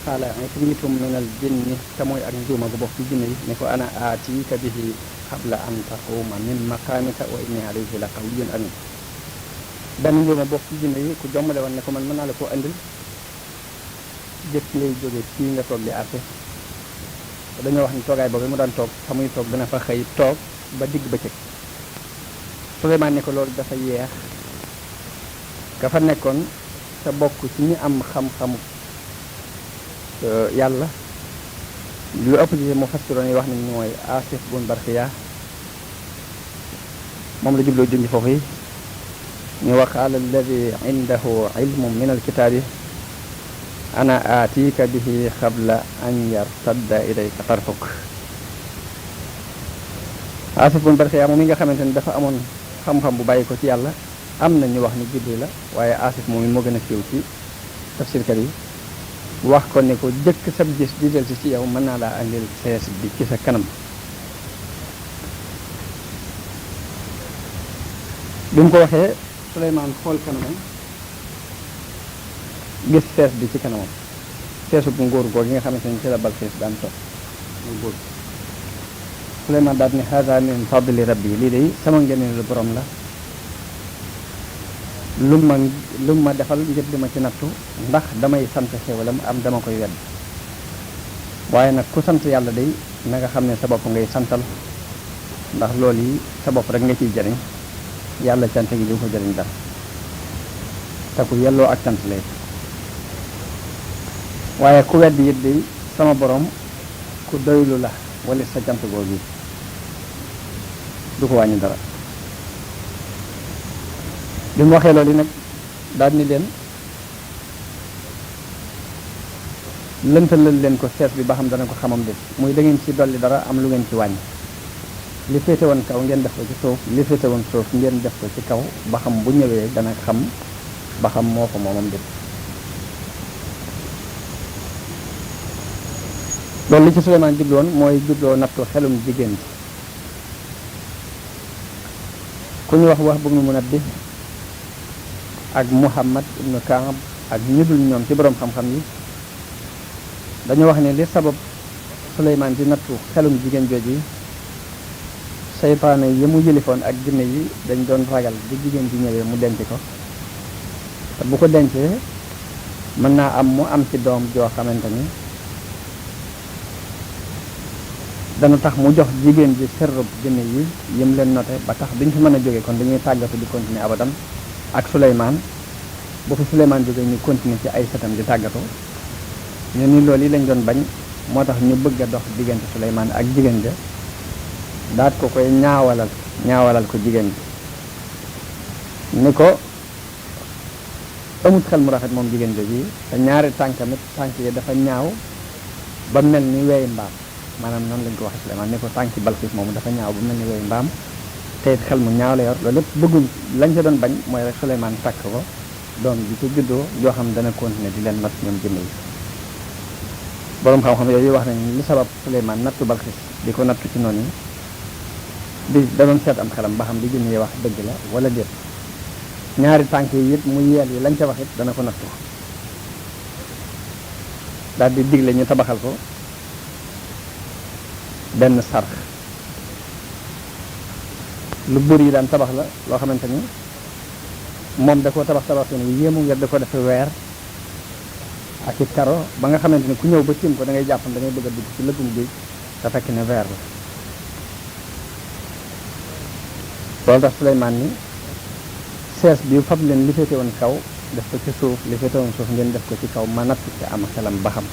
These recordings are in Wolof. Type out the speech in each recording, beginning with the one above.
xaala ifritum min al jinni te mooy ak njuuma gu bokk ci jinne yi ne ko ana aatiika bihi qabla an taquuma min maqaamika wa inni alayhi la qawiyyun amin. benn njuuma bokk ci jinne yi ku jommale woon ne ko man mën naa la koo andil jëkk ngay jóge fii nga toog di àtte. dañoo wax ni toogaay boobu mu daan toog fa muy toog dana fa xëy toog ba digg bëccëg. Suleymaan ne ko loolu dafa yeex ka fa nekkoon te bokk ci ñi am xam-xamu yàlla lu ëpp ci mu fassiroon yi wax nañ mooy Asif bun Barxiya moom la jubloo junj foofu yi ñu wa qaala alladi indahu ilmun min alkitaabi ana aatiika bihi qabla an yartadda ilayka tarfuk. Asif bun Barxiya moom mi nga xamante ni dafa amoon xam-xam bu bàyyi ko ci yàlla am na ñu wax ni Jibril la waaye Asif moom moo gën a siiw ci tafsirkat yi wax ko ne ko jëkk sab gis di del si ci yow mën naa laa andil sees bi ci sa kanam. bi mu ko waxee Suleymaan xool kanamam gis sees bi ci kanamam seesu bu ngóor googu nga xamante ni ci la Balxiis daan toog mu góor. Suleymaan daal ne haada min fadli rabbi lii day sama ngëneelu borom la lu ma defal ngir di ma ci nattu ndax damay sant xéwalam am dama koy wedd waaye nag ku sant yàlla day na nga xam ne sa bopp ngay santal ndax loolu yi sa bopp rek nga ciy jëriñ yàlla cant gi du ko jëriñ dara te ku yelloo ak cant lay waaye ku wedd it day sama borom ku doylu la wala sa cant googu du ko wàññi dara. bi mu waxee loolu nag daal ni leen lëntalal leen ko sees bi ba xam dana ko xamam de muy da ngeen ci dolli dara am lu ngeen ci wàññi li féete woon kaw ngeen def ko ci suuf li féete woon suuf ngeen def ko ci kaw ba xam bu ñëwee dana xam ba xam moo ko moomam de. loolu li ci Suleymaan jubloon mooy jubloo nattu xelum jigéen ji ku ñu wax bu mu Munabbih ak Muhammad ibnu Kaab ak ñu dul ñoom ci boroom xam-xam yi dañu wax ne li sabab Suleymaan di nattu xelum jigéen jooji seytaane yi mu yëlifoon ak jinne yi dañ doon ragal bu jigéen ji ñëwee mu denc ko te bu ko dencee mën naa am mu am ci doom joo xamante ni dana tax mu jox jigéen ji sërrub jinne yi yim leen noté ba tax duñ fi mën a jóge kon dañuy tàggatu di continuer abadan ak Suleymaan bu fi Suleymaan jógee ñu continuer ci ay setam di tàggatu ñu ni loolu yi lañ doon bañ moo tax ñu bëgg a dox diggante Suleymaan ak jigéen ja daat ko koy ñaawalal ko jigéen ji ni ko amut xel mu rafet moom jigéen jooju te ñaari tànkamit tànk yi dafa ñaaw ba mel ni weyi mbaam maanaam noonu lañ ko waxee Suleymaan ni ko tànki Balxiis moomu dafa ñaaw ba mel ni weyi mbaam te it xel mu ñaaw la yor loolu lépp bëggul lañ ca doon bañ mooy rek Suleymaan takk ko doom ji ci juddoo joo xam dana continuer di leen natt ñoom jinne yi. boroom xam-xam yooyu wax nañ li sabab Suleymaan nattu Balxiis di ko nattu ci noonu yi di da doon seet am xelam ba xam di jinne yi wax dëgg la wala déet ñaari tànk yi it mu yeel yi lañ ca wax it dana ko nattu daal di digle ñu tabaxal ko benn sarx lu bëri yi daan tabax la loo xamante ni moom da koo tabax yu yéemu ngir da ko def weer ak i karo ba nga xamante ni ku ñëw ba tiim ko da ngay jàpp da ngay bëgg a dugg ci lëggum géej te fekk ne weer la loolu tax Suleymaan ni sees bi fab leen li féete woon kaw def ko ci suuf li féete woon suuf ngeen def ko ci kaw ma natt ci am xelam ba xam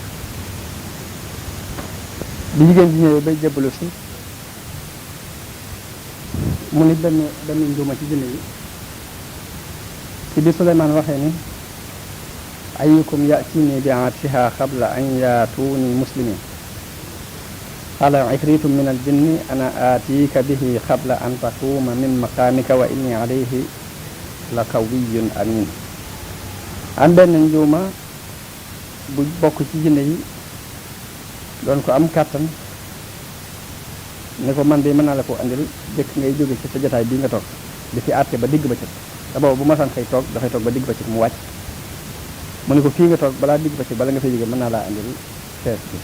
bi jigéen ji ñëwee bay jébbalu si mu ni benn njuuma ci jinne yi ci bi Suleymaan waxee ni ayyukum ya'tini bi aatiha qabla an yaatuuni muslimin qaala ifritum min aljinni ana aatiika bihi qabla an taquuma min maqaamika wa inni alayhi la qawiyyun amin. am benn njuuma bu bokk ci jinne yi doon ko am kàttan ne ko man de mën naa la ko andil jëkk ngay jóge ci sa jotaay bii nga toog di fi àtte ba digg ba cëg te boobu bu ma san xëy toog dafay toog ba digg ba cëg mu wàcc mu ne ko fii nga toog balaa digg ba ci bala nga fay jóge mën naa laa andil sees bi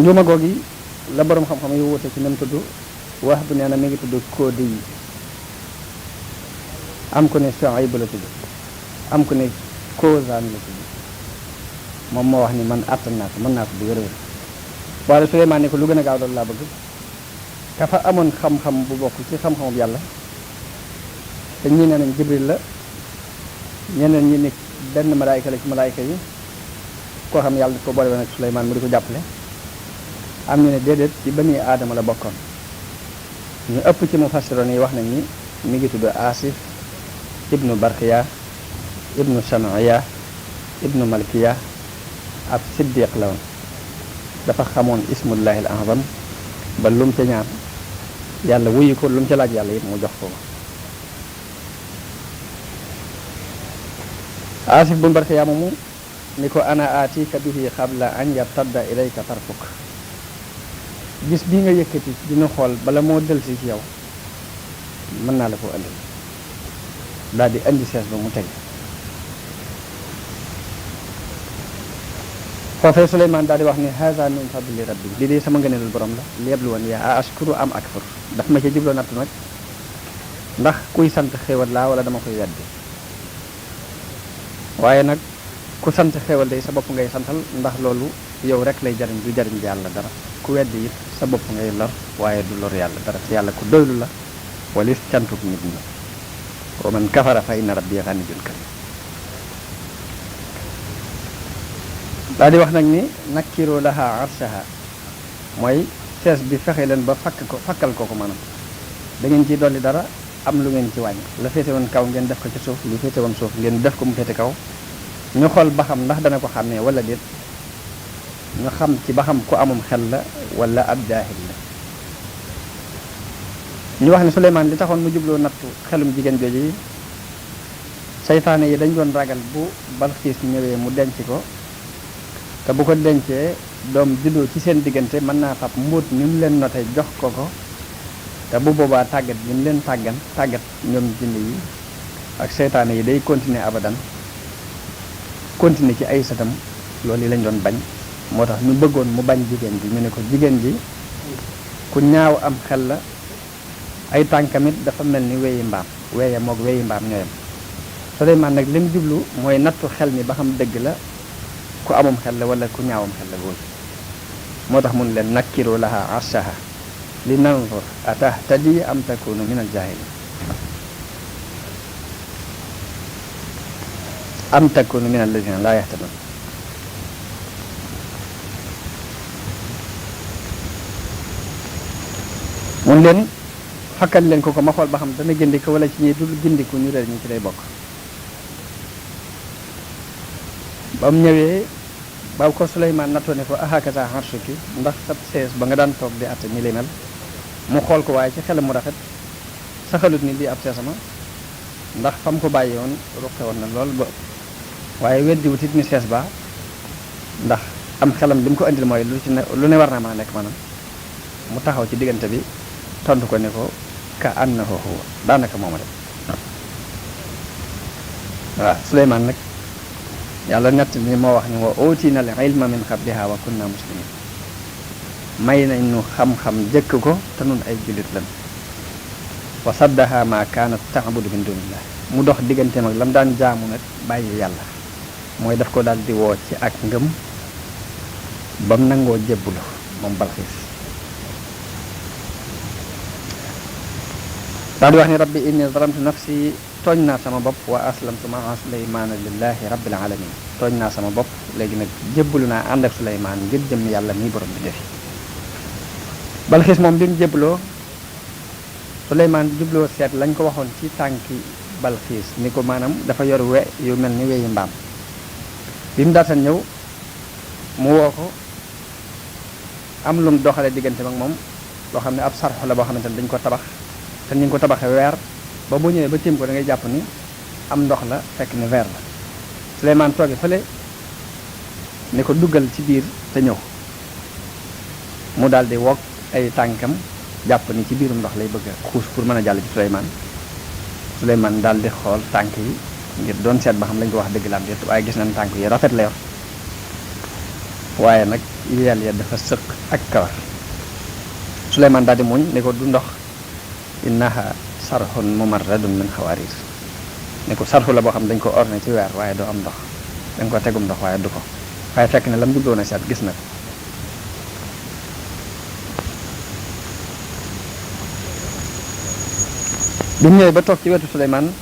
njuuma googi la borom xam-xam yu wute ci nam tudd wax bu nee na mi ngi tudd kóodi yi am ko ne Shuayb la tudd am ko ne Koosaan la tudd moom moo wax ni man àttan naa ko mën naa ko bu wér-wér waaye Suleymaan ne ko lu gën a gaaw loolu laa bëgg ka fa amoon xam-xam bu bokk ci xam-xamu yàlla te ñii nee nañ Jibril la ñeneen ñi ne benn malaayka la ci malaayka yi koo xam yàlla daf ko boole woon ak Suleymaan mu di ko jàppale am ñu ne déedéet ci bani aadama la bokkoon ñu ëpp ci mufassiroon yi wax nañ ni mi ngi tudd Asif ibnu Barkiya ibnu Sham'iya ibnu Malkiya ab siddiq la woon dafa xamoon ismullahi al azam ba lum ca ñaan yàlla wuyu ko lum ca laaj yàlla it mu jox ko Asif ibnu Barkiya moomu ni ko ana aatika bihi qabla an yartadda ilayka tarfuk gis bii nga yëkkati dina xool bala moo delsi ci yow mën naa la ko andil daal di andi sees ba mu teg foofee Suleymaan daal di wax ni haza min fadli rabbi lii de sama ngëneelul borom la liyabluwani a ashkuru am akfur daf ma ca jubloo natt nag ndax kuy sant xéewal laa wala dama koy weddi waaye nag ku sant xéewal day sa bopp ngay santal ndax loolu yow rek lay jariñ du jariñ yàlla dara ku weddi it sa bopp ngay lor waaye du lor yàlla dara te yàlla ku doylu la walis cantuk nit ñi wa man kafara fa inna rabbi ganiyyun karim daal di wax nag ni nakkiru laha arshaha mooy sees bi fexe leen ba fakkal ko maanaam da ngeen ciy dolli dara am lu ngeen ci wàññi la féete woon kaw ngeen def ko ci suuf lu féete woon suuf ngeen def ko mu féete kaw ñu xool ba xam ndax dana ko xàmmee wala déet ñu xam ci ba xam ku amum xel la wala ab jaahil la ñu wax ne Suleymaan li taxoon mu jubloo nattu xelum jigéen jooju yi saytaane yi dañ doon ragal bu Balxiis ñëwee mu denc ko te bu ko dencee doom juddoo ci seen diggante mën naa fab mbóot ni mu leen noté jox ko te bu boobaa tàggat ni mu leen tàggat ñoom jinne yi ak saytaane yi day continuer abadan continuer ci ay satam loolu yi lañ doon bañ moo tax ñu bëggoon mu bañ jigéen ji ñu ne ko jigéen ji ku ñaaw am xel la ay tànkamit dafa mel ni weyi mbaam weeye moog weyi mbaam ñooyam Suleymaan nag lim jublu mooy nattu xel mi ba xam dëgg la ku amum xel la wala ku ñaawam xel la góor moo tax mun leen nakkiru laha arshaha li nanzur atahtadi am takunu min al jahilin am takunu min alladina la yahtadun mun leen fakkal leen ko ma xool ba xam dana gindiku wala ci ñi dul gindiku ñu reer ñi ci lay bokk ba mu ñëwee ba ko Suleymaan nattoo ne ko ahakasa arshuki ndax sab sees ba nga daan toog di atte ni lay mel mu xool ko waaye ci xelam mu rafet saxalut ni lii ab seesama ndax fam ko bàyyi woon ruqe woon na lool ba waaye weddiwut it ni sees ba ndax am xelam li mu ko andil mooy lu ne war na maa nekk maanaam mu taxaw ci diggante bi tontu ko ne ko ka annahu huwa daanaka mooma dem waaw Suleymaan nag yàlla nett ni moo wax ni wa ootina al ilma min qabliha wa kunna muslimin may nañ ñu xam-xam jëkk ko te nun ay jullit lan wa saddaha ma kaanat ta'budu min dunillah mu dox digganteem ak lam daan jaamu nag bàyyi yàlla mooy daf ko daal di woo ci ak ngëm bam nangoo jébbulu moom Balxiis daal di wax ni rabbi inni zalamtu nafsi tooñ naa sama bopp wa aslamtu maa Suleymaana lillahi rabbil alamin tooñ naa sama bopp léegi nag jébbalu naa ànd ak Suleymaan ngir jëm yàlla mi borom bi defi Balxiis moom bi mu jébbaloo Suleymaan jubloo seet lañ ko waxoon ci tànki Balxiis ni ko maanaam dafa yor we yu mel ni weyi mbaam bi mu daataan ñëw mu woo ko am lum doxale diggante ak moom loo xam ne ab sarxu la boo xamante ne dañ ko tabax te ni nga ko tabaxee weer ba boo ñëwee ba tiim ko da ngay jàpp ni am ndox la fekk ni verre la Suleymaan tooge fële ni ko duggal ci biir te ñëw mu daal di wokk ay tànkam jàpp ni ci biirum ndox lay bëgg a xuus pour mën a jàll ci Suleymaan daal di xool tànk yi ngir doon seet ba xam lañ ko wax dëgg la am déet waaye gis nañ tànk yi rafet la yor waaye nag yeel ya dafa sëq ak kawar Suleymaan daal di muñ ne ko du ndox innaha sarxun mumarradun min xawaarir ne ko sarxu la boo xam dañ ko orné ci weer waaye doo am ndox dañ ko tegum ndox waaye du ko waaye fekk ne lam jubloon a seet gis na ko bi mu ñëwee ba toog ci wetu Suleymaan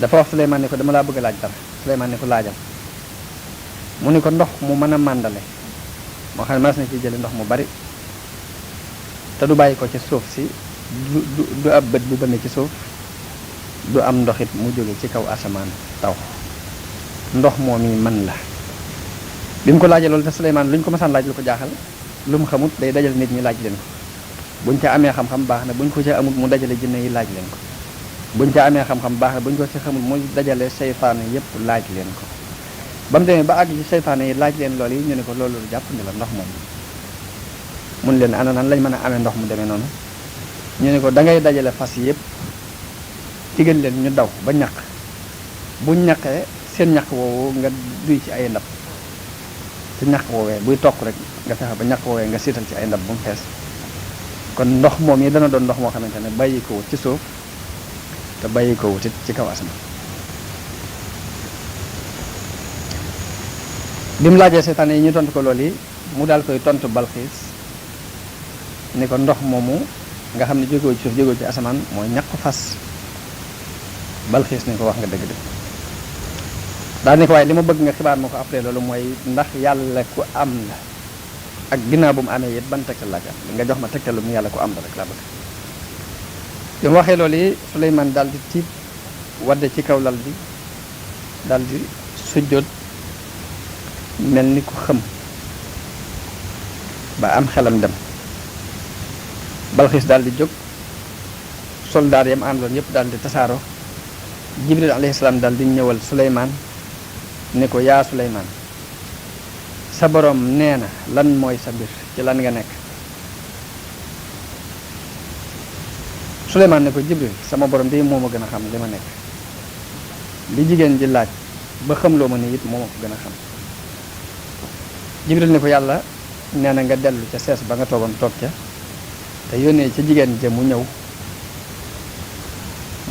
dafa wax Suleymaan ne ko dama laa bëgg a laaj dara Suleymaan ne ko laajal mu ne ko ndox mu mën a màndale moo xam ne mas na ci jële ndox mu bari te du bàyyi ko ci suuf si du ab bët bu bënn ci suuf du am ndox it mu jóge ci kaw asamaan taw ndox moom yi man la bi mu ko laajee loolu te Suleymaan lu ñu ko masaan laaj lu ko jaaxal lu mu xamut day dajal nit ñi laaj leen ko buñ ca amee xam-xam baax na buñ ko ca amut mu dajale jinne yi laaj leen ko buñ ca amee xam-xam baax na buñ ko ci xamul mu dajale seytaane yépp laaj leen ko ba mu demee ba àgg ci seytaane yi laaj leen loolu yi ñu ne ko loolu jàpp ni la ndox moom mun leen ana nan lañ mën a amee ndox mu demee noonu ñu ne ko da ngay dajale fas yépp digal leen ñu daw ba ñaq buñ ñaqee seen ñaq woowu nga duy ci ay ndab te ñaq woowee buy tokk rek nga fexe ba ñaq woowee nga siital ci ay ndab bu mu fees kon ndox moom yi dana doon ndox moo xamante ne bàyyi ko wut ci suuf te bàyyi ko wutit ci kaw asamaan bi mu laajee seytaane yi ñu tontu ko loolu yi mu daal koy tontu Balxiis ni ko ndox moomu nga xam ne jógewul ci suuf jógewul ci asamaan mooy ñaqu fas Balxiis ni ko wax nga dëgg dëgg daal ni ko waaye li ma bëgg nga xibaar ma ko après loolu mooy ndax yàlla ku am la ak ginnaaw bu mu amee it ban tegtal laa ci am nga jox ma tegtalu mu yàlla ku am la rek laa bëgg bi mu waxee loolu yi Suleymaan daal di tiit wadde ci kaw lal bi daal di sujjóot mel ni ku xëm ba am xelam dem Balxiis daal di jóg soldaar yam àndoon yépp daal di tasaaroo Jibril alayhi salaam daal di ñëwal Suleymaan ne ko yaa Suleymaan sa boroom nee na lan mooy sa mbir ci lan nga nekk Suleymaan ne ko Jibril sama borom bi moo ma gën a xam li ma nekk li jigéen ji laaj ba xamloo ma ni it moo ma ko gën a xam Jibril ne ko yàlla nee na nga dellu ca sees ba nga toogoon toog ca te yónnee ca jigéen ja mu ñëw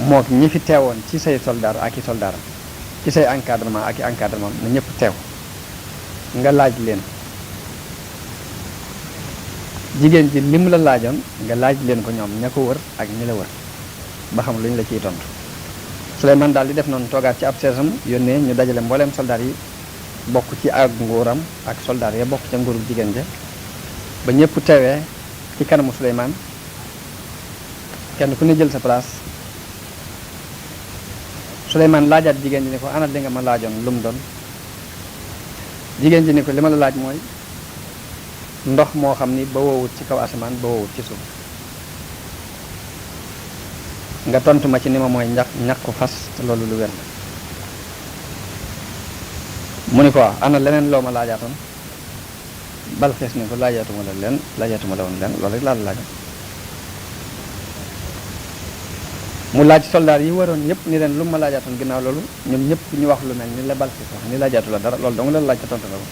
mook ñi fi teewoon ci say soldaar ak i soldaaram ci say encadrement ak i encadrement na ñëpp teew nga laaj leen jigéen ji li mu la laajoon nga laaj leen ko ñoom ña ko wër ak ñi la wër ba xam lu ñu la ciy tontu Suleymaan daal di def noonu toogaat ci ab seesam yónnee ñu dajale mbooleem soldaar yi bokk ci ak nguuram ak soldaar ya bokk ca nguuru jigéen ja ba ñëpp teewee ci kanamu Suleymaan kenn ku ne jël sa place Suleymaan laajaat jigéen ji ne ko ana li nga ma laajoon lu mu doon jigéen ji ne ko li ma la laaj mooy ndox moo xam ni ba woowut ci kaw asamaan ba woowut ci suuf nga tontu ma ci ni ma mooy ñàkku fas te loolu lu wér la mu ni ko wax ana leneen loo ma laajaatoon Balxiis ni ko laajaatuma la woon leen loolu rek laa la laajoon mu laaj soldaar yi waroon ñëpp ni leen lu ma laajaatoon ginnaaw loolu ñoom ñëpp ñu wax lu mel ni la Balxiis wax ni laajaatu la dara loolu dong la laaj te tontu la ko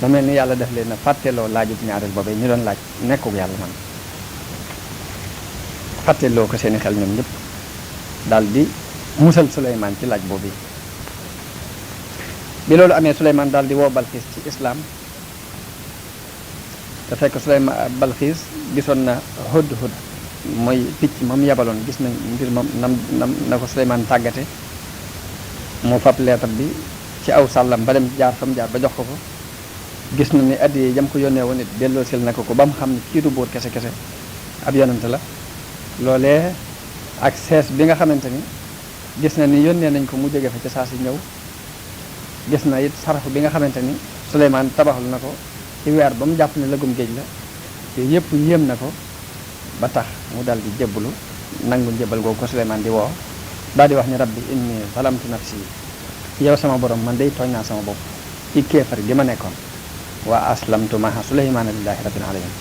da mel ni yàlla def leen a fàtteloo laajub ñaareel boobee ñu doon laaj nekkul yàlla man fàtteloo ko seeni xel ñoom ñëpp daal di musal Suleymaan ci laaj boobu bi loolu amee Suleymaan daal di woo Balxiis ci islaam te fekk Suleymaan Balxiis gisoon na hudhud mooy picc moom yabaloon gis nañ mbir moom na ko Suleymaan tàggate mu fab leetar bi ci aw sàllam ba dem jaar fa mu jaar ba jox ko ko gis na ni addiye jam ko yónnee woon it delloo sil na ko ba mu xam ne kii du buur kese kese ab yonante la loolee ak sees bi nga xamante ni gis na ni yónnee nañ ko mu jóge fa ca saa si ñëw gis na it sarafu bi nga xamante ni Suleymaan tabaxal na ko ci weer ba mu jàpp ne lëgum géej la yooyu yëpp yéem na ko ba tax mu dal di jébbalu nangu njébbal googu ko Suleymaan di woo daal di wax ni rabbi inni zalamtu nafsi yow sama borom man day tooñ naa sama bopp ci kéefar gi ma nekkoon waa aslamtu maha Suleymaana lillahi rabbil alamin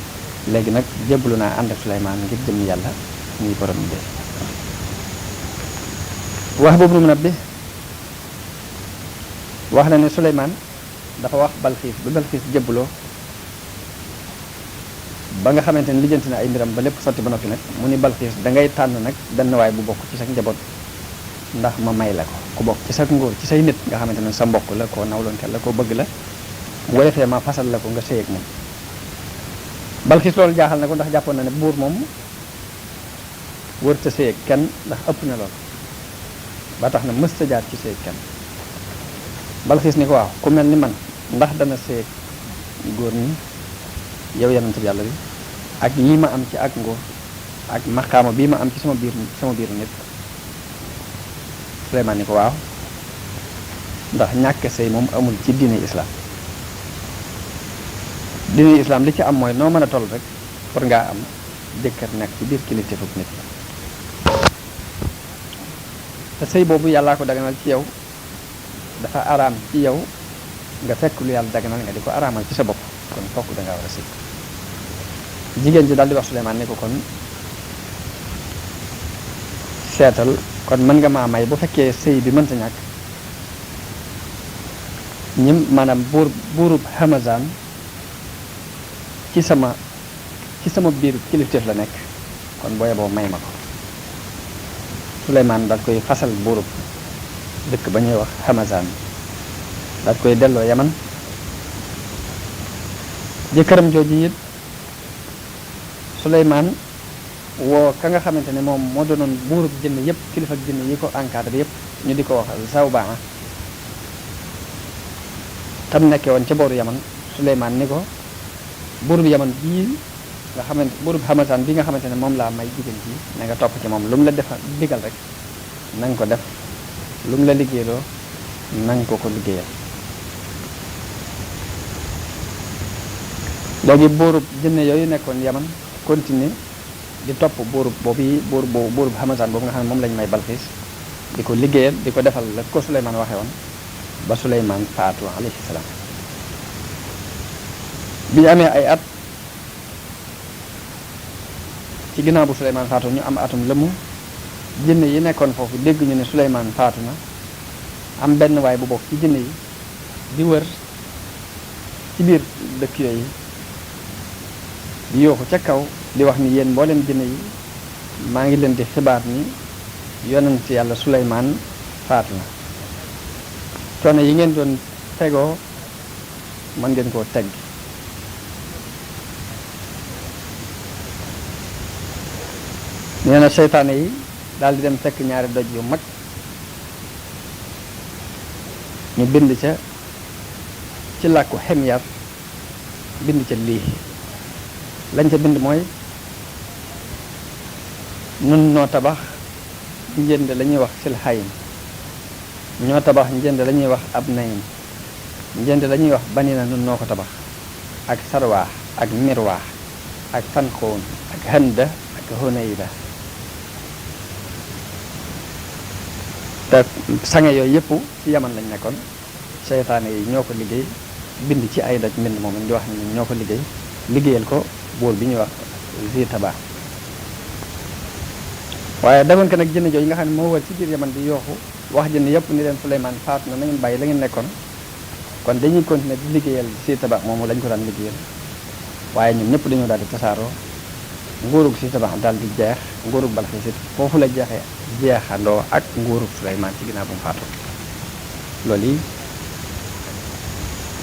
léegi nag jébbalu naa ànd ak Suleymaan ngir jëm yàlla muy borom bi Wahb ibn Munabbih wax na ne Suleymaan dafa wax Balxiis ba Balxiis jëbbuloo ba nga xamante ne lijjanti na ay mbiram ba lépp sotti ba noppi nag mu ni Balxiis da ngay tànn nag benn waay bu bokk ci sa njaboot ndax ma may la ko ku bokk ci sa nguur ci say nit nga xamante ne sa mbokk la koo nawloonteel la koo bëgg la bu ko defee ma fasal la ko nga sëy ak moom. Balxiis loolu jaaxal na ko ndax jàppoon na ne buur moom wërta sëy ak kenn ndax ëpp na lool ba tax na mësta jaar ci sëy ak kenn. Balxiis ni ko waaw ku mel ni man ndax dana sëy ak góor ñi yow yonent bi yàlla bi ak lii ma am ci ak nguur ak maqaama bii ma am ci sama biiru nit. Suleymaan ni ko waaw ndax ñàkk sëy moom amul ci diine islam. diine islam li ci am mooy noo mën a toll rek pour ngaa am jëkkër nekk ci biir kilifteefug nit. te sëy boobu yàllaa ko daganal ci yow dafa araam ci yow nga fekk lu yàlla daganal nga di ko araamal ci sa bopp kon fokk da ngaa war a sëy. jigéen ji daal di wax Suleymaan ne ko kon seetal kon mën nga maa may bu fekkee sëy bi mënta ñàkk ñim maanaam buurub Hamazan ci sama biir kilifteef la nekk kon boo yeboo may ma ko. Suleymaan daal koy fasal buurub dëkk ba ñuy wax Hamazan daal koy delloo Yaman. jëkkëram jooju it Suleymaan woo ka nga xamante ne moom moo doonoon buurub jinn yëpp kilifa ak jinn yi ko encadré yëpp ñu di ko wax Zawbaa tam nekkee woon ca booru Yaman. Suleymaan ni ko buurub Yaman bii nga xamante buurub Hamazan bi nga xamante ne moom laa may jigéen ji na nga topp ci moom lu mu la defal digal rek na nga ko def lu mu la liggéeyloo na nga ko liggéeyal. léegi buurub jinne yooyu nekkoon Yaman continuer di topp buurub buurub Hamazan boobu nga xam ne moom lañ may Balxiis di ko liggéeyal di ko defal la ko Suleymaan waxee woon ba Suleymaan faatu alayhi salaam. bi ñu amee ay at ci ginnaaw bu Suleymaan faatu ñu am atum lëmu jinne yi nekkoon foofu dégg ñu ne Suleymaan faatu na am benn waay bu bokk ci jinne yi di wër ci biir dëkk yooyu di yooxu ca kaw di wax ni yéen mbooleem jinne yi maa ngi leen di xibaar ni yonent yàlla Suleymaan faatu na coono yi ngeen doon tegoo mën ngeen koo tegg. nee na seytaane yi daal di dem fekk ñaari doj yu mag ñu bind ca ci làkku xemyar bind ca lii lañ ca bind mooy nun noo tabax njënd la ñuy wax silxayin ñoo tabax njënd la ñuy wax ab nayin njënd la ñuy wax banina nun noo ko tabax ak sarwaax ak mirwaax ak fanxoon ak handa ak honayda te sange yooyu yëpp ci Yaman lañ nekkoon. seytaane yi ñoo ko liggéey bind ci ay doj mbind moom di wax ni ñoo ko liggéeyal ko buur bi ñuy wax Zi Taba. waaye demoon ko nag jënn jooju nga xam ne moo wër ci biir Yaman di yooxu wax jënn yëpp ni leen Suleymaan faatu na ngeen bàyyi la ngeen nekkoon kon dañuy continuer di liggéeyal Zi Taba moomu lañ ko daan liggéeyal waaye ñun ñëpp dañoo daal di tasaaroo nguurug Zi Taba daal di jeex nguurug Balxiis it foofu la jeexandoo ak nguurug Suleymaan ci ginnaaw bu mu faatu. loolu yi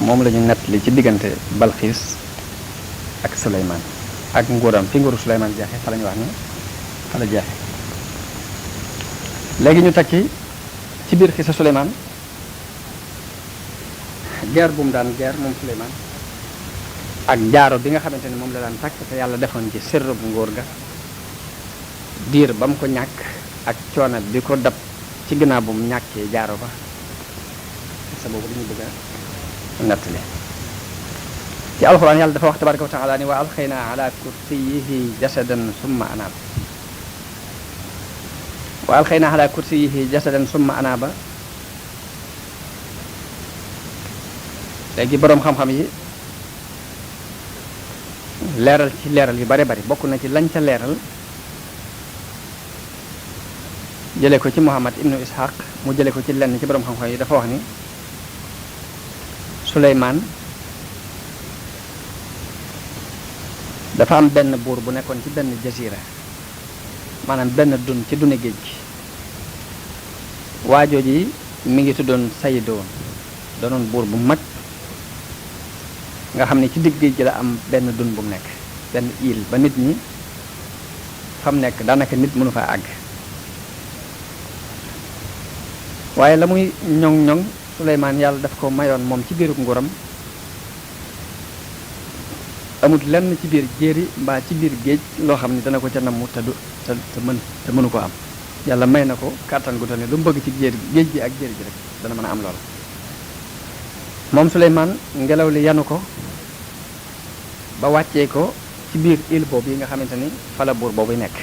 moom la ñu nettali ci diggante Balxiis ak Suleymaan ak nguuram fi nguuru Suleymaan jeexee fa la ñu wax ni fa la jeexee. léegi ñu takki ci biir xisa Suleymaan guerre bu mu daan guerre moom Suleymaan ak jaaro bi nga xamante ne moom la daan takk te yàlla defoon ci sirru bu nguur ga diir ba mu ko ñàkk ak coono bi ko dab ci ginnaaw bu mu ñàkkee jaaro ba sa boobu dañu bëgg a nettali ci alxuraan yàlla dafa wax tabaraka wa taala ni wa alxaynaa ala kursiyihi jasadan summa anaab wa alxaynaa ala kursiyihi jasadan summa anaaba. léegi boroom xam-xam yi leeral ci leeral yu bare bari bokk na ci lañ ca leeral jële ko ci Muhammad ibnu Ishaq mu jële ko ci lenn ci borom xam-xam yi dafa wax ni Suleymaan dafa am benn buur bu nekkoon ci benn jasira maanaam benn dun ci dune géej gi waajoo ji mi ngi tuddoon Saydoon doonoon buur bu mag nga xam ne ci digg géej gi la am benn dun bu mu nekk benn île ba nit ñi fa mu nekk daanaka nit mënu fa àgg waaye la muy ñoŋ-ñoŋ Suleymaan yàlla daf ko mayoon moom ci biiru nguuram amut lenn ci biir jéeri mbaa ci biir géej loo xam ne dana ko ca namm te mënu ko am yàlla may na ko kàttan gu toll ne lu mu bëgg ci géej gi ak jéeri ji rek dana mën a am loolu moom Suleymaan ngelaw li yanu ko ba wàccee ko ci biir île boobu yi nga xamante ni fa la buur boobu nekk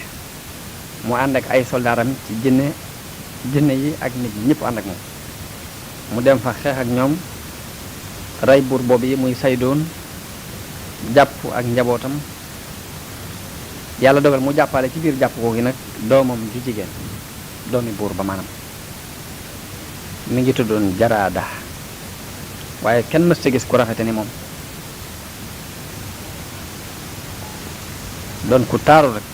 mu ànd ak ay soldaaram ci jinne yi ak nit ñi ñëpp ànd ak moom mu dem fa xeex ak ñoom rey buur boobu yi muy Saydoon jàpp ak njabootam yàlla dogal mu jàppale ci biir jàpp googu nag doomam ju jigéen doomi buur ba maanaam mi ngi tuddoon Jaraada waaye kenn mës ta gis ku rafete ni moom doon ku taaru rek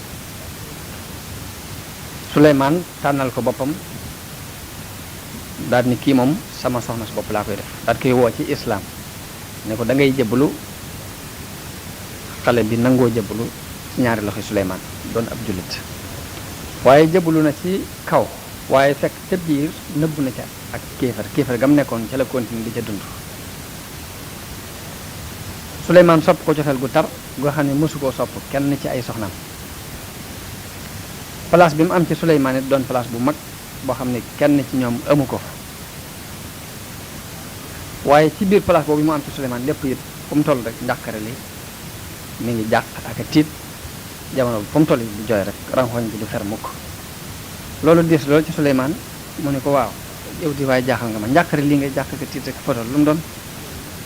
Suleymaan tànnal ko boppam daal ni kii moom sama soxna su bopp laa koy def daal koy woo ci islaam ne ko da ngay jëbbalu xale bi nangoo jëbbalu ci ñaari loxo Suleymaan doon ab jullit waaye jëbbalu na ci kaw waaye fekk ca biir nëbbu na ca ak kéefar gam nekkoon ca la continue di ca dund Suleymaan sopp ko cofeel gu tar goo xam ne mësu koo sopp kenn ci ay soxnaam place bi mu am ci Suleymaan it doon place bu mag boo xam ne kenn ci ñoom amu ko waaye ci biir place boobu mu am ci Suleymaan lépp it fu mu toll rek njàqare li mi ngi jàq ak a tiit jamono bi fu mu toll di jooy rek ranxooñ bi du fer mukk loolu diis loolu ci Suleymaan mu ne ko waaw yow di waaye jaaxal nga ma njàqare lii ngay jàq ak a tiit rek fotol lu mu doon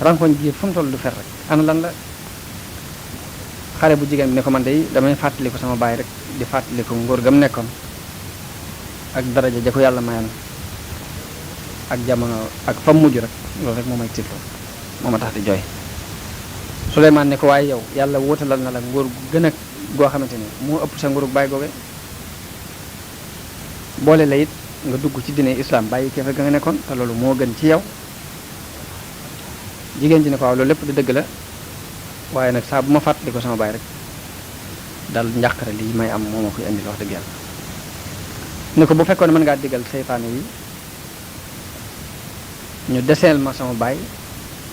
ranxooñ bi fu mu toll du fer rek ana lan la xale bu jigéen bi ne ko man day damay fàttaliku sama baay rek di fàttaliku ngóor gam nekkoon ak daraja ja ko yàlla mayoon ak jamono ak fa mujj rek loolu rek moo may tiitloo moo ma tax di jooy Suleymaan ne ko waaye yow yàlla wutalal na la nguur gu gën a goo xamante ni moo ëpp sa nguurug baay googe boole la it nga dugg ci diine islam bàyyi keefe ga nga nekkoon te loolu moo gën ci yow jigéen ji ne ko waaw loolu lépp di dëgg la waaye nag saa bu ma fàttali ko sama baay rek dal njàqare lii may am moo ma koy indil wax dëgg yàlla ne ko bu fekkoon mën ngaa diggal seytaane yi ñu deseel ma sama baay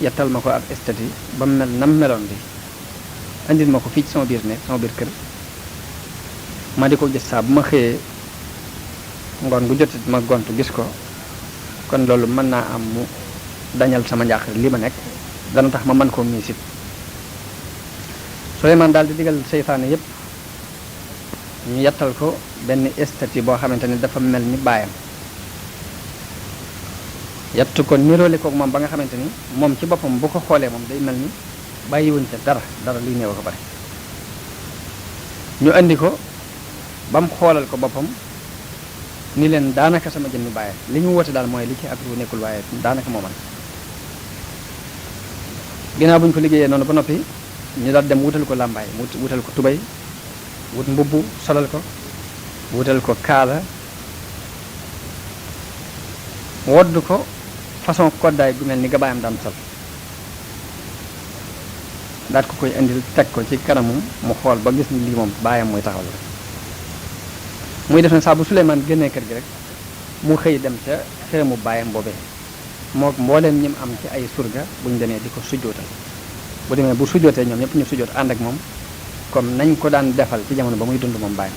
yettal ma ko ak estati ba mu mel nam meloon bi indil ma ko fii ci sama biir ne sama biir kër ma di ko gis saa bu ma xëyee ngoon gu jotit ma gontu gis ko kon loolu mën naa am mu dañal sama njàqare li ma nekk dana tax ma mën koo miisit Suleymaan daal di digal seytaane yépp ñu yettal ko benn estati boo xamante ni dafa mel ni baayam yettu ko niroole koog moom ba nga xamante ni moom ci boppam bu ko xoolee moom day mel ni bàyyiwuñ ca dara luy néew ko bari ñu indi ko ba mu xoolal ko boppam ni leen daanaka sama jëmmi baayam li ñu woote daal mooy li ci ak lu nekkul waaye daanaka moo man ginnaaw bu ñu ko liggéeyee noonu ba noppi ñu daal dem wutal ko làmbaay wutal ko tubay wut mbubb solal ko wutal ko kaala wodd ko façon koddaay gu mel ni gabaayam daan sol daat ko koy indil teg ko ci kanamum mu xool ba gis ni lii moom baayam muy taxawal rek muy def ne saa bu Suleymaan génnee kër gi rek mu xëy dem ca xërëmu baayam boobee mook mbooleem ñim am ci ay surga buñ demee di ko sujjootal bu demee bu sujjootee ñoom ñëpp ñu sujjoot ànd ak moom comme nañ ko daan defal ci jamono ba muy dund moom baayam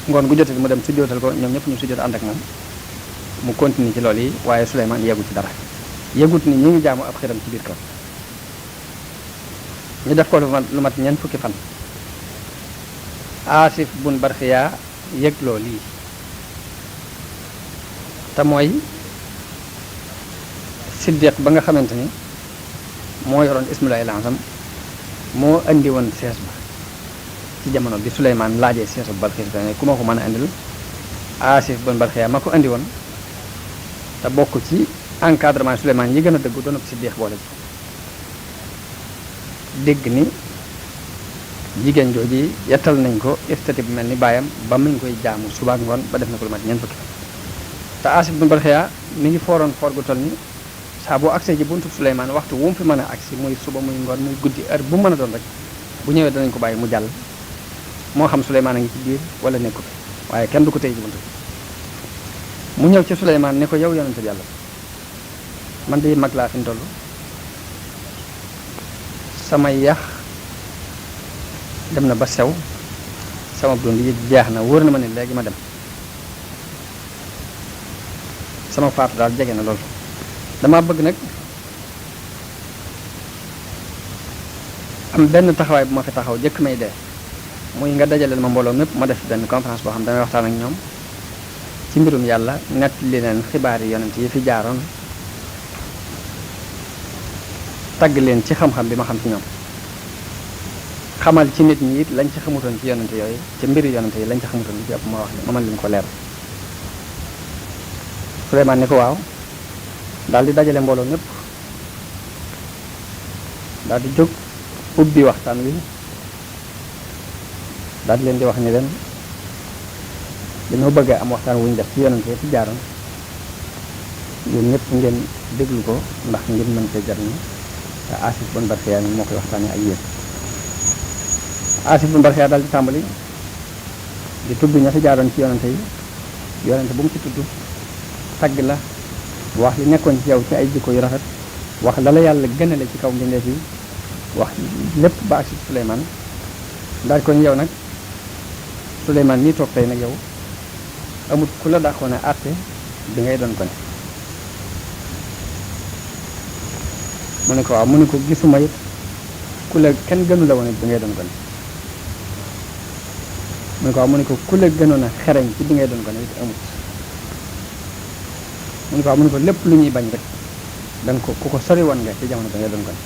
ngoon gu jotee mu dem sujjootal ko ñoom ñëpp ñu sujjoot ànd ak moom mu continue ci loolu yi waaye Suleymaan yeggu ci dara yeggut ni ñu ngi jaamu ab xiram ci biir kaw ñu def ko lu mat ñeent fukki fan Aasif bun Barxiya yëg loolu yi te mooy Siddiq ba nga xamante ni moo yoroon ismulaay lansam moo andi woon sees ba ci jamono bi Suleymaan laajee seesu Balxiis ba ne ku ma ko mën a indil Asif bun Barxiya ma ko andi woon te bokk ci encadrement Souleymane yi gën a dëggu doon ko si deex boole dégg ni jigéen jooji yettal nañ ko estati bu mel ni baayam ba mu ngi koy jaamu suba ak ngoon ba def na ko lu mat ñeent fukki te Asif bun Barxiya mi ngi fooroon foor gu toll ni saa boo agsee ji buntu Souleymane waxtu wu mu fi mën a agsi muy suba muy ngoon muy guddi heure bu mën a doon rek bu ñëwee danañ ko bàyyi mu jàll moo xam Souleymane a ngi ci biir wala nekku fi waaye kenn du ko tey ji buntu mu ñëw ci Souleymane ne ko yow yonente bi yàlla man de mag laa fi mu toll samay yax dem na ba sew sama dund yi jeex na wóor na ma ne léegi ma dem sama faatu daal jege na loolu dama bëgg nag am benn taxawaay bu ma fi taxaw jëkk may dee muy nga dajaleel ma mbooloo mépp ma def benn conférence boo xam damay waxtaan ak ñoom ci mbirum yàlla nett li leen xibaar yi yonent yi fi jaaroon tagg leen ci xam-xam bi ma xam ci ñoom xamal ci nit ñi it lañ ci xamutoon ci yonent yooyu ci mbiri yonent yi lañ ci xamutoon li ci ëpp ma wax ma mën leen ko leer Souleymane ni ko waaw daal di dajale mbooloo mépp daal di jóg ubbi waxtaan wi daal di leen di wax ni leen dañoo bëgg am waxtaan wu ñu def ci yonent yi fi jaaroon yéen ñëpp ngeen déglu ko ndax ngeen mën cee jariñu te Asif bun Barxiya mi moo koy waxtaanee ak yéen Asif bun Barxiya daal di tàmbali di tudd ña fi jaaroon ci yonent yi yonent bu mu ci tudd tagg la wax li nekkoon ci yow ci ay jikko yu rafet wax la la yàlla gënale ci kaw mbindeef yi wax lépp ba ak si Souleymane daal ko ni yow nag Souleymane nii toog tey nag yow amut ku la dàqoon a àtte bi ngay doon ko ne mu ne ko waaw mu ne ko gisuma it ku la kenn gënu la woon it bi ngay doon ko ne mu ne ko waaw mu ne ko ku la gënoon a xereñ ci bi ngay doon ko ne it amut mu ne ko waaw mu ne ko lépp lu ñuy bañ rek danga ko ku ko sori woon nga ci jamono bi ngay doon ko ne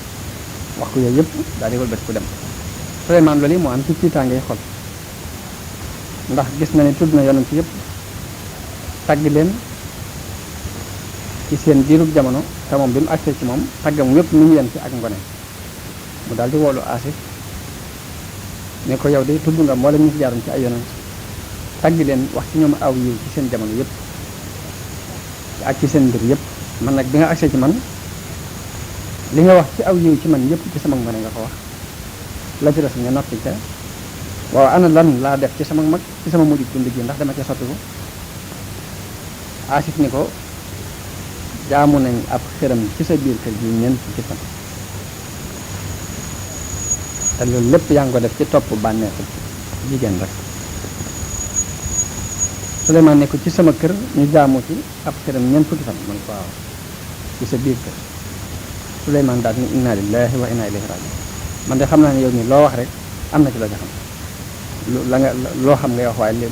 wax ko yooyu yëpp daal di wëlbati ku dem Souleymane loolu yi moo am ci tiitaangay xol ndax gis na ne tudd na yonent yëpp tagg leen ci seen diirub jamono te moom bi mu agsee ci moom taggam yëpp mi ngi yem ci ak ngone mu daal di woolu Asif ne ko yow de tudd nga mboolem ñu fi jaaroon ci ay yonent tagg leen wax ci ñoom aw yiw ci seen jamono yëpp ak ci seen mbir yëpp man nag bi nga agsee ci man li nga wax ci aw yiw ci man yëpp ci sama ngone nga ko wax la ci des nga noppi ca waaw ana lan laa def ci sama mag ci sama mujj dund gi ndax dama ca soppi ko Asif ni ko jaamu nañ ab xëram ci sa biir kër gi ñeent ci fan te loolu lépp yaa ngi ko def ci topp bànneexu jigéen rek Souleymane ne ko ci sama kër ñu jaamu ci ab xëram ñeent fukki fan man ko waaw ci sa biir kër Souleymane daal ni inna lillahi wa inna ilayhi rajiun man de xam naa ne yow nii loo wax rek am na ci la nga xam la nga loo xam ngay wax waaye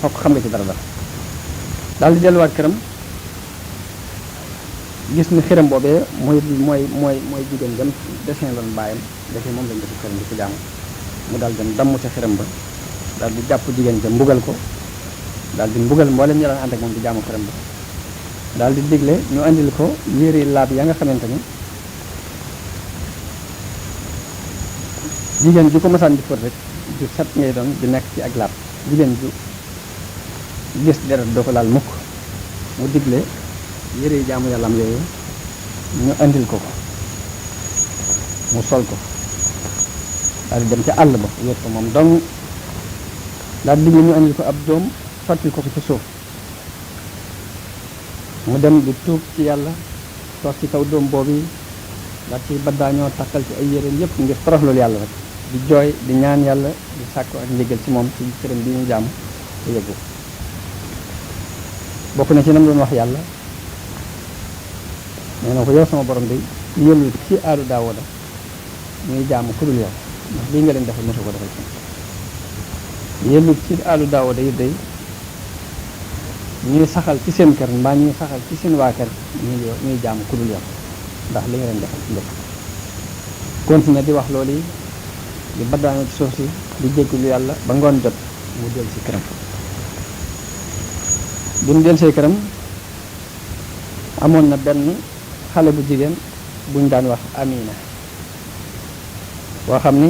fokk xam nga ci dara daal di delluwaat këram gis ni xiram boobee mooy jigéen jëm dessin loon bàyyam defee moom lañ def xiram di ko jaamu mu daal dem damm ca xiram ba daal di jàpp jigéen ja mbugal ko daal di mbugal mboolem ñi daan ànd ak moom di jaamu xiram ba daal di digle ñu andil ko yére laab ya nga xamante ni jigéen ju ko masaan di fóot rek ju set ngay doon di nekk ci ak laab jigéen ju gis deret doo ko laal mukk mu digle yére yi jaamu yàlla am yooyu ñu andil ko ko mu sol ko daal di dem ca àll ba wéet ko moom dong daal di digle ñu andil ko ab doom sotti ko ko ci suuf mu dem di tuub ci yàlla toog ci kaw doom boobu daal ci baddaañoo takkal ci ay yéreem yépp ngir toroxlul yàlla rek di jooy di ñaan yàlla di sàkku ak njëgal ci moom ci këram bi ñu jaamu te yëggu bokk na ci nam doon wax yàlla nee na ko yow sama borom bi yëlul ci aalu Daawuda ñuy jaamu ku dul yow ndax lii nga leen defal mosu ko defal ci yëlul ci aalu Daawuda yi day ñuy saxal ci seen kër mbaa ñuy saxal ci seen waa kër ñuy jaamu ku dul yow ndax li nga leen defal ci njëkk continué di wax loolu yi di baddaanoo ci suuf si di jéggulu yàlla ba ngoon jot mu del ci këram buñ del see këram amoon na benn xale bu jigéen buñ daan wax Amina boo xam ni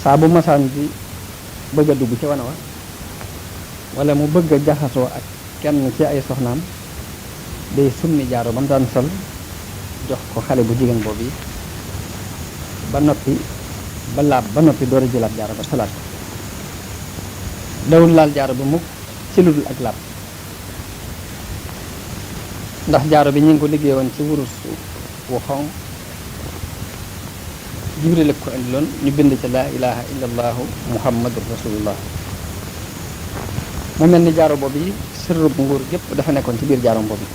saa bu masaan bi bëgg a dugg ci wana wa wala mu bëgg a jaxasoo ak kenn ci ay soxnaam day summi jaaro ba mu daan sol jox ko xale bu jigéen boobu yi ba noppi ba laab ba noppi door a jëlaat jaaro ba salaat ko dawul laal jaaro ba mukk ci lu dul ak laab ndax jaaro bi ñu ngi ko liggéey woon ci wurus wu xonq Jibril ko indiloon ñu bind ci laa ilaha illa allahu muhammadur rasulullah mu mel ni jaaro boobu yi sirrub nguur gépp dafa nekkoon ci biir jaaro boobu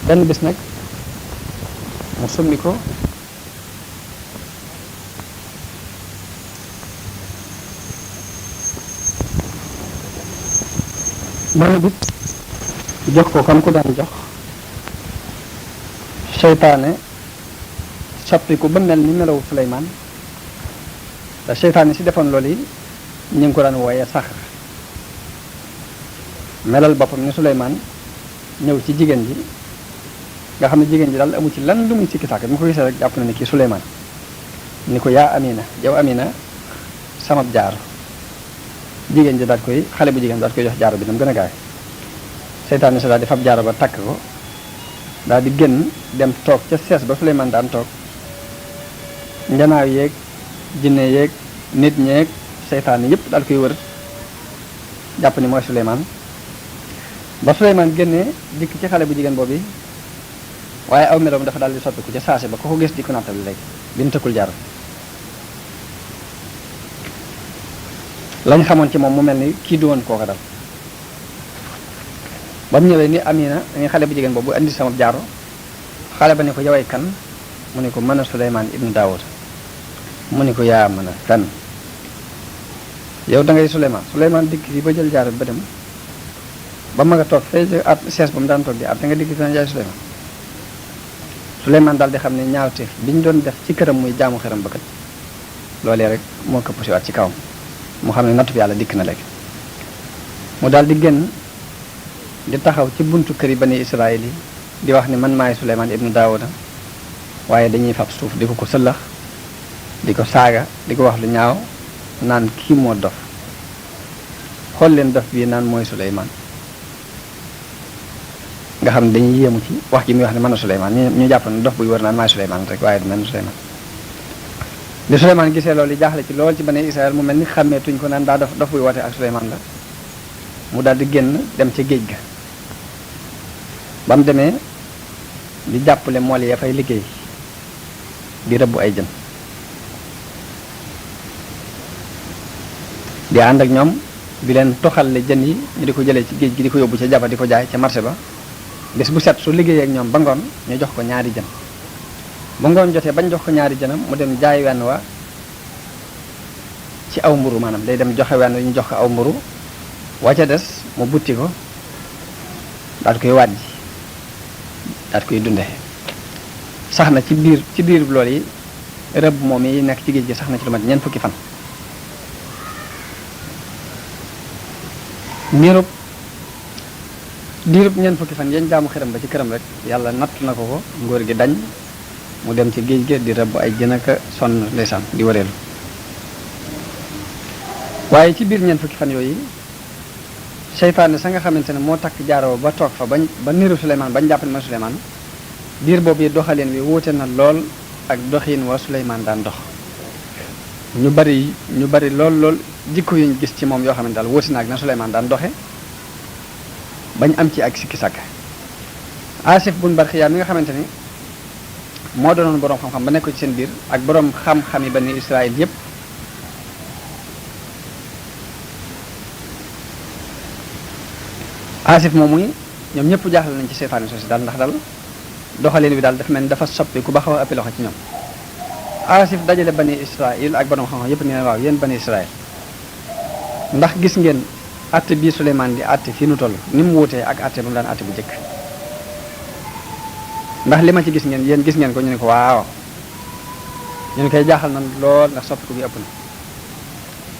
benn bis nag mu summi ko benn bis jox ko kam ko daan jox seytaane soppiku ba mel ni melawu Suleymaan te seytaane si defoon loolu yi ñu ngi ko daan wooyee saxar melal boppam ni Suleymaan ñëw ci jigéen ji nga xam ne jigéen ji daal amu ci lan lu muy sikki sàkk bi mu ko gisee rek jàpp na ne kii Suleymaan ni ko yaa Amina yow Amina samab jaaro jigéen ji daal koy xale bu jigéen daal koy jox jaaro bi nam gën a gaay seytaane si daal di fab jaaro ba takk ko daal di génn dem toog ca sees ba Suleymaan daan toog njanaaw yeeg jinne yeeg nit ñeeg seytaane yépp daal koy wër jàpp ni mooy Suleymaan ba Suleymaan génnee dikk ci xale bu jigéen boobu waaye aw meloom dafa daal di soppiku ca saase ba ko ko gis di ko nattal léegi bi mu tëkkul jaaro lañ xamoon ci moom mu mel ni kii du woon kooka dal ba mu ñëwee ni Amina dañuy xale bu jigéen boobu andi sama jaaro xale ba ne ko yaway kan mu ne ko mën a Suleymaan ibnu Daawud mu ne ko yaa mën a fen yow da ngay Suleymaan dikk fii ba jël jaaro bi ba dem ba ma nga toog fee at sees ba mu daan toog di at da nga dikk fi na jaay Suleymaan daal di xam ne ñaawteef bi ñu doon def ci këram muy jaamu xëram ba kat loolee rek moo këpp si waat ci kawam mu xam ne nattu bi yàlla dikk na léegi mu daal di génn di taxaw ci buntu kër yi bani Israël yi di wax ni man maay Suleymaan ibnu Daawuda waaye dañuy fab suuf di ko sëllax di ko saaga di ko wax lu ñaaw naan kii moo dof xool leen dof bii naan mooy Suleymaan nga xam ne dañuy yéemu ci wax ji muy wax ne mën a Suleymaan ñu jàpp ne dof buy wër naan maay Suleymaan rek waaye du mel ne Suleymaan li Suleymaan gisee loolu yi jaaxle ci lool ci bani Israël mu mel ni xàmmeetuñ ko naan daa dof buy woote ak Suleymaan la mu daal di génn dem ca géej ga ba mu demee di jàppale mool ya fay liggéey di rëbbu ay jën di ànd ak ñoom di leen toxalle jën yi ñu di ko jëlee ci géej gi di ko yóbbu ca jaba di ko jaay ca marché ba bés bu set su liggéeyee ak ñoom ba ngoon ñu jox ko ñaari jën ba ngoon jotee bañ jox ko ñaari jënam mu dem jaay wenn wa ci aw mburu maanaam day dem joxe wenn ñu jox ko aw mburu wa ca des mu butti ko daal koy wàjji daal koy dunde sax na ci biir loolu yi rëbb moom yi nekk ci géej gi sax na ci lu mat ñeent fukki fan diirub ñeent fukki fan yañ jaamu xiram ba ci këram rek yàlla natt na ko ngóor gi dañ mu dem ci géej gi di rëbb ay jën ak sonn ndeysaan di wareelu waaye ci biir ñeent fukki fan yooyu seytaane sa nga xamante ne moo takk jaaro ba toog fa ba niru Suleymaan bañ jàpp ne ma Suleymaan diir boobu yi doxaleen wi wuute na lool ak doxiin wa Suleymaan daan dox ñu bari lool jikko yuñ gis ci moom yoo xam ne daal wuute na ak na Suleymaan daan doxe bañ am ci ak sikki sàkk Asif bun Barxiya mi nga xamante ni moo doonoon boroom xam-xam ba nekk ci seen biir ak boroom xam-xam yi bani Israël yépp Asif moom muy ñoom ñëpp jaaxle nañ ci seytaane soosi daal ndax daal doxalin bi daal dafa mel ni dafa soppi ku ba xaw a ëppi loxo ci ñoom Asif dajale bani Israël ak boroom xam-xam yépp ne leen waaw yéen bani Israël ndax gis ngeen atte bii Suleymaan di atte fii nu toll ni mu wuutee ak atte ba mu daan atte bu jëkk ndax li ma ci gis ngeen yéen gis ngeen ko ñu ne ko waaw ñu ne koy jaaxal na lool ndax soppi ko bi ëpp na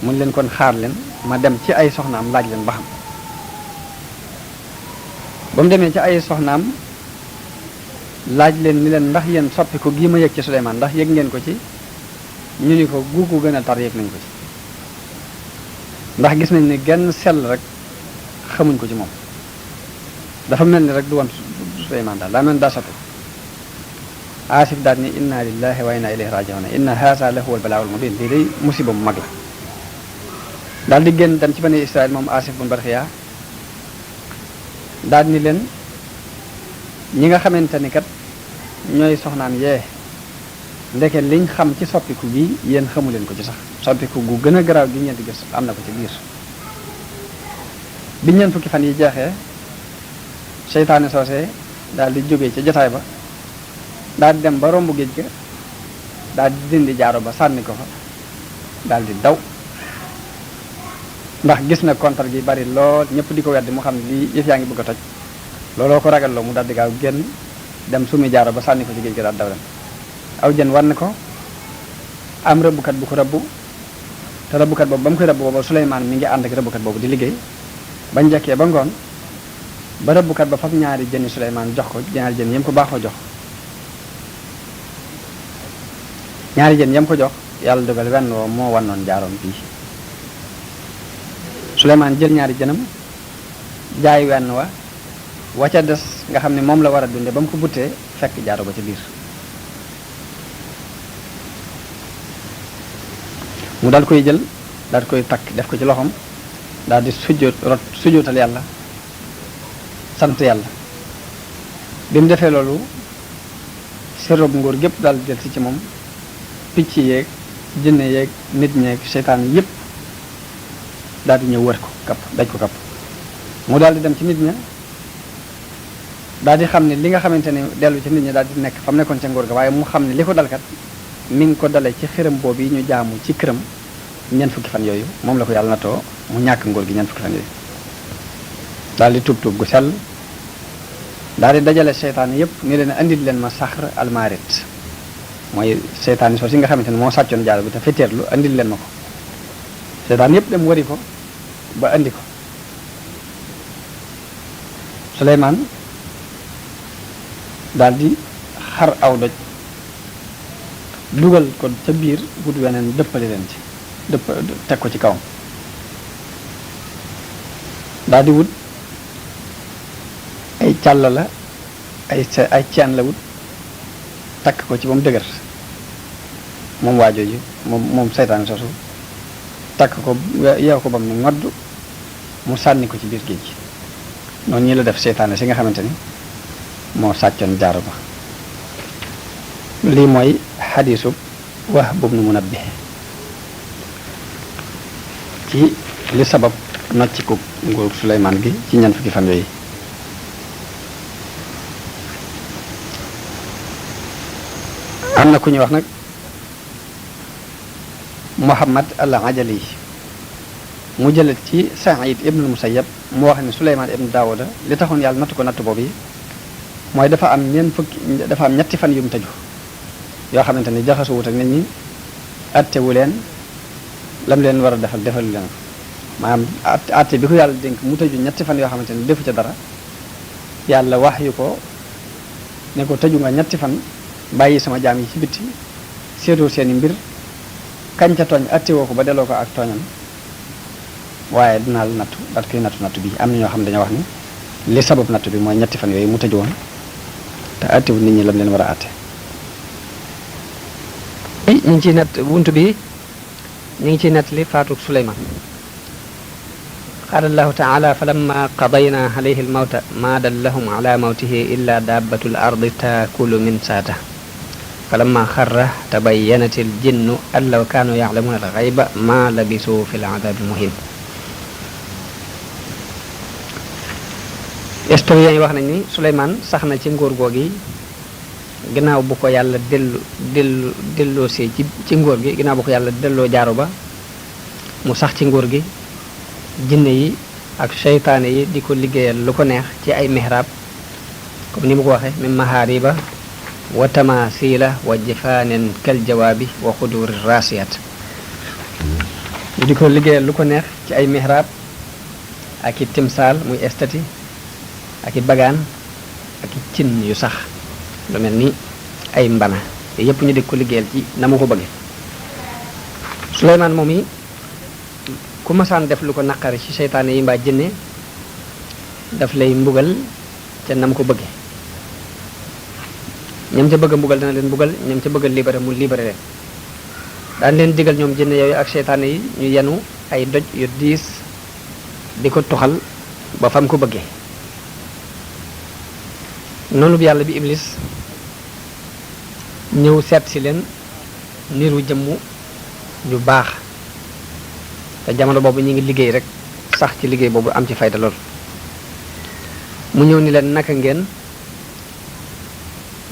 mun leen kon xaar leen ma dem ci ay soxnaam laaj leen ba xam ba mu demee ci ay soxnaam laaj leen ni leen ndax yéen soppiku gii ma yëg ci Suleymaan ndax yëg ngeen ko ci ñu ni ko gu ko gën a tar yëg nañ ko ci ndax gis nañ ni genn sell rek xamuñ ko ci moom dafa mel ni rek du woon Suleymaan daal daa mel ni daa soppi Aasif daal ni inna lillahi wa inna ilayhi raji'un inna haasa la huwa al-balaa'ul mubiin lii day musiba mu mag la daal di génn dem ci bani Israël moom Aasif bun Barxiya daal ni leen ñi nga xamante ni kat ñooy soxnaam yee ndeke liñ xam ci soppiku gi yéen xamu leen ko ci sax soppiku gu gën a garaaw gi ngeen di gis am na ko ci biir bi ñeen fukki fan yi jeexee seytaane soosee daal di jógee ca jotaay ba daal di dem ba romb géej ga daal di dindi jaaro ba sànni ko fa daal di daw ndax gis na kontar gi bari lool ñëpp di ko weddi mu xam ne lii yëf yaa ngi bëgg a toj looloo ko ragal loo mu daal di gaaw génn dem sumi jaaro ba sànni ko ci géej ga daal daw dem aw jën war na ko am rëbbukat bu ko rëbbu te rëbbukat boobu ba mu koy rëbbu boobu Suleymaan mi ngi ànd ak rëbbukat boobu di liggéey bañ njëkkee ba ngoon ba rëbbukat ba fab ñaari jëni Suleymaan jox ko ñaari jën yam ko baaxoo jox ñaari jën yam ko jox yàlla dogal wenn woo moo wannoon jaaroom bii Suleymaan jël ñaari jënam jaay wenn wa ca des nga xam ne moom la war a dunde ba mu ko buttee fekk jaaro ba ca biir mu daal koy jël daal koy takk def ko ci loxoom daal di sujjóotal yàlla sant yàlla bi mu defee loolu sirrob nguur gépp daal di del si ci moom picc yeeg jinne yeeg nit ñeeg seytaan yépp daal di ñëw wër ko kapp daj ko kapp mu daal di dem ci nit ña daal di xam ne li nga xamante ni dellu ci nit ñi daal di nekk fa mu nekkoon ca nguur ga waaye mu xam ne li ko dalkat mi ngi ko dale ci xërëm boobu yi ñu jaamu ci këram ñeent fukki fan yooyu moom la ko yàlla natoo mu ñàkk nguur gi ñeent fukki fan yooyu daal di tuub gu sell daal di dajale seytaan yépp ni leen andil leen ma saxr almarit mooy seytaan yi soo si nga xamante ni moo sàccoon jaaro bi te fetteerlu andil leen ma ko seytaan yépp dem wari ko ba andi ko Suleymaan daal di xar aw doj dugal ko ca biir wut weneen dëppale leen ci teg ko ci kawam daal di wut ay càll la ay ceen la wut takk ko ci ba mu dëgër moom waajooju moom seytaane soosu takk ko yeew ko ba mu ne ngodd mu sànni ko ci biir géej gi noonu ñi la def seytaane si nga xamante ni moo sàccoon jaaro ba lii mooy xadiisu Wahb ibn Munabbih ci li sabab nocciku nguur Suleymaan gi ci ñeent fukki fan yooyu am na ku ñuy wax nag Muhammad al-Ajali mu jëlet ci Saïd ibn Musayyab mu wax ne Suleymaan ibn Daawuda li taxoon yàlla nattu ko natt boobu yi mooy dafa am ñetti fan yu mu tëju yoo xamante ni jaxasu wut ak nit ñi attewu leen lam leen war a defalu leen maanaam atte bi ko yàlla dénk mu tëju ñetti fan yoo xamante ni defu ca dara yàlla wax yu ko ne ko tëju nga ñetti fan bàyyi sama jaam yi ci bitti seetoo seeni mbir kañ ca tooñ attewoo ko ba delloo ko ak tooñam waaye dinaa la nattu daal koy nattu bi am na ñoo xam dañoo wax ni li sabab nattu bi mooy ñetti fan yooyu mu tëju woon te attewu nit ñi lam leen war a atte ñu ngi ciy nett buntu bi ñu ngi ciy nett li faatuk Suleymaan qaala allahu taala falamma qadayna alayhi almawta ma dallahum ala mawtihi illa dabbatul ardi taakulu min saata falamma xarra tabayyanat aljinnu an law kaanu yaclamuna alxayba ma labisu fi aladabi muhin historiens yi wax nañ ni Suleymaan sax na ci nguur googi ginnaaw bu ko yàlla delloosee ci nguur gi ginnaaw bu ko yàlla delloo jaaro ba mu sax ci nguur gi jinne yi ak seytaane yi di ko liggéeyal lu ko neex ci ay mihrab comme ni mu ko waxee min mahariba wa tamasila wa jifaanen kal jawaabi wa xuduri rasiyat ñu di ko liggéeyal lu ko neex ci ay mihrab ak i timsaal muy estati ak i bagaan ak i cin yu sax lu mel ni ay mbana yooyu yëpp ñu di ko liggéeyal ci na mu ko bëgge Suleymaan moom yi ku masaan def lu ko naqari ci seytaane yi mbaa jinne daf lay mbugal ca nam ko bëgge ñam ca bëgg a mbugal dana leen mbugal ñam ca bëgg a libéré mu libéré leen daan leen digal ñoom jinne yooyu ak seytaane yi ñu yenu ay doj yu diis di ko toxal ba fam ko bëggee noonu bi yàlla bi iblis ñëw seet si leen niru jëmmu ju baax te jamono boobu ñu ngi liggéey rek sax ci liggéey boobu am ci fayda lool mu ñëw ni leen naka ngeen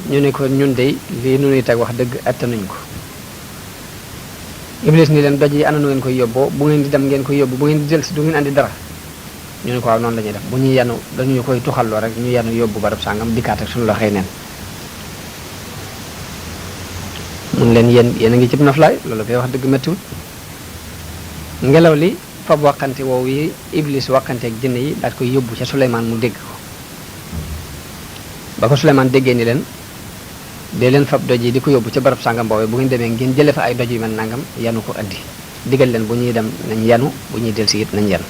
ñu ne ko ñun dey lii nu ñuy teg wax dëgg attanuñ ko iblis ni leen doj yi ana nu ngeen koy yóbboo bu ngeen di dem ngeen koy yóbbu bu ngeen di delsi du ngeen andi dara ñu ne ko waaw noonu la ñuy def bu ñuy yanu dañu koy tuxalloo rek ñu yanu yóbbu barab sàngam dikkaat ak suñu loxoy neen mun leen yéen a ngi cib noflaay loolu koy wax dëgg méttiwul ngelaw li fab waxante woowu yi iblis waxante ak jinne yi daal koy yóbbu ca Suleymaan mu dégg ko ba ko Suleymaan déggee ni leen dee leen fab doj yi di ko yóbbu ca barab sàngam boobee bu ngeen demee ngeen jële fa ay doj yu mel nangam yanu ko andi digal leen bu ñuy dem nañ yanu bu ñuy delsi it nañ yanu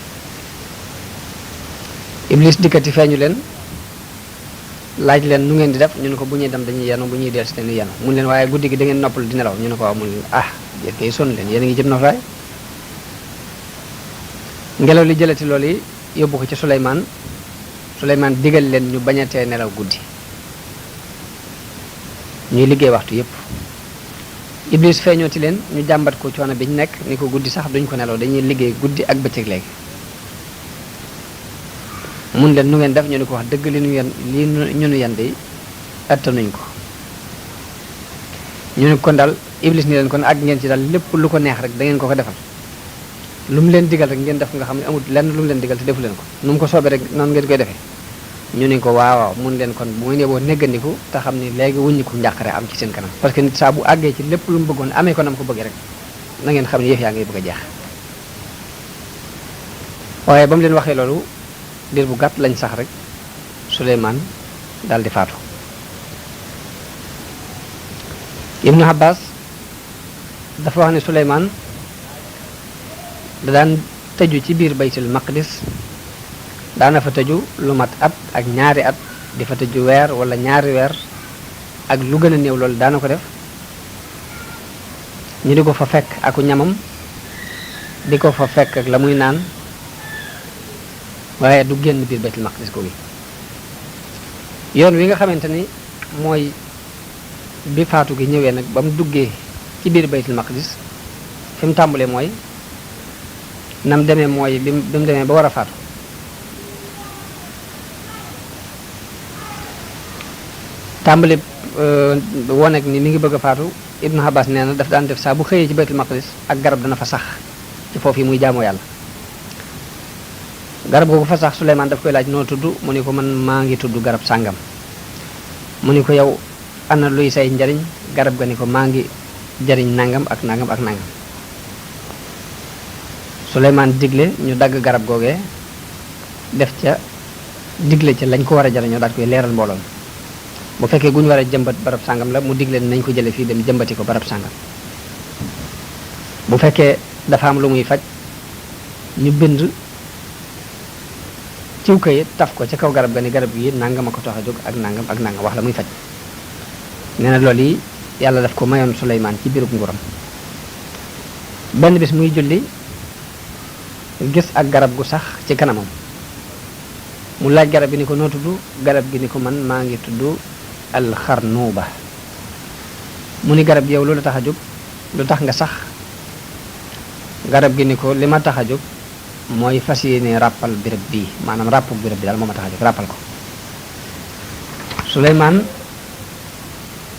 iblis dikkati feeñu leen laaj leen nu ngeen di def ñu ne ko bu ñuy dem dañuy yanu bu ñuy delsi dañuy yanu mun leen waaye guddi gi da ngeen noppal di nelaw ñu ne ko waaw mun leen yéen kay sonn leen yéen a ngi jëm noflaay ngelaw li jëlati loolu yi yóbbu ko ci Suleymaan digal leen ñu bañatee nelaw guddi ñuy liggéey waxtu yépp iblis feeñooti leen ñu jàmbat ko coono bi ñu nekk ni ko guddi sax duñ ko nelaw dañuy liggéey guddi ak bëccëg léegi mun leen nu ngeen def ñu ni ko wax dëgg li ñu nu yan de attanuñ ko ñu ne kon daal iblis ni leen kon àgg ngeen ci daal lépp lu ko neex rek da ngeen ko defal lu mu leen digal rek ngeen def nga xam ne amul lenn lu mu leen digal te defu leen ko nu mu ko soobee rek noonu ngeen koy defee ñu ne ko waaw mun leen kon bu ngeen yeboo néggandiku te xam ni léegi wuññiku njàqare am ci seen kanam parce que nit saa bu àggee ci lépp lu mu bëggoon amee ko nam ko bëggee rek na ngeen xam ne yëf yaa ngay bëgg a jeex waaye ba mu leen waxee loolu diir bu gàtt lañ sax rek Suleymaan daal di faatu Ibnu Abbas dafa wax ne Suleymaan da daan tëju ci biir baytul maqdis daana fa tëju lu mat at ak ñaari at di fa tëju weer wala ñaari weer ak lu gën a néew loolu daana ko def ñu di ko fa fekk aku ñamam di ko fa fekk ak la muy naan waaye du génn biir baytul maqdis ko wi yoon wi nga xamante ni mooy bi faatu gi ñëwee nag ba mu duggee ci biir baytul maqdis fi mu tàmbalee mooy nam demee mooy bi mu demee ba war a faatu tàmbali wonek ni mi ngi bëgg a faatu Ibnu Abbas nee na daf daan def saa bu xëyee ci baytul maqdis ak garab dana fa sax ci foofu yi muy jaamoo yàlla garab googu fa sax Suleymaan daf koy laaj noo tudd mu ni ko man maa ngi tudd garab sàngam mu ni ko yow ana luy say njariñ garab ga ni ko maa ngi jariñ nangam ak nangam ak nangam Suleymaan digle ñu dagg garab googee def ca digle ca lañ ko war a jariñoo daal koy leeral mbooloon bu fekkee gu ñu war a jëmbat barab sàngam la mu digle nañ ko jële fii dem jëmbati ko barab sàngam bu fekkee dafa am lu muy faj ñu bind ciw kayit taf ko ca kaw garab ga ni garab gi nangam a ko tax a jóg ak nangam ak nangam wax la muy faj nee na loolu yi yàlla daf ko mayoon Suleymaan ci biirub nguuram benn bis muy julli gis ak garab gu sax ci kanamam mu laaj garab gi ni ko noo tudd garab gi ni ko man maa ngi tudd alxarnuuba mu ni garab gi yow loolu tax a jóg lu tax nga sax garab gi ni ko li ma tax a jóg mooy fas yéene ràppal béréb bii maanaam ràppuk béréb bi daal moo ma tax a jóg ràppal ko Suleymaan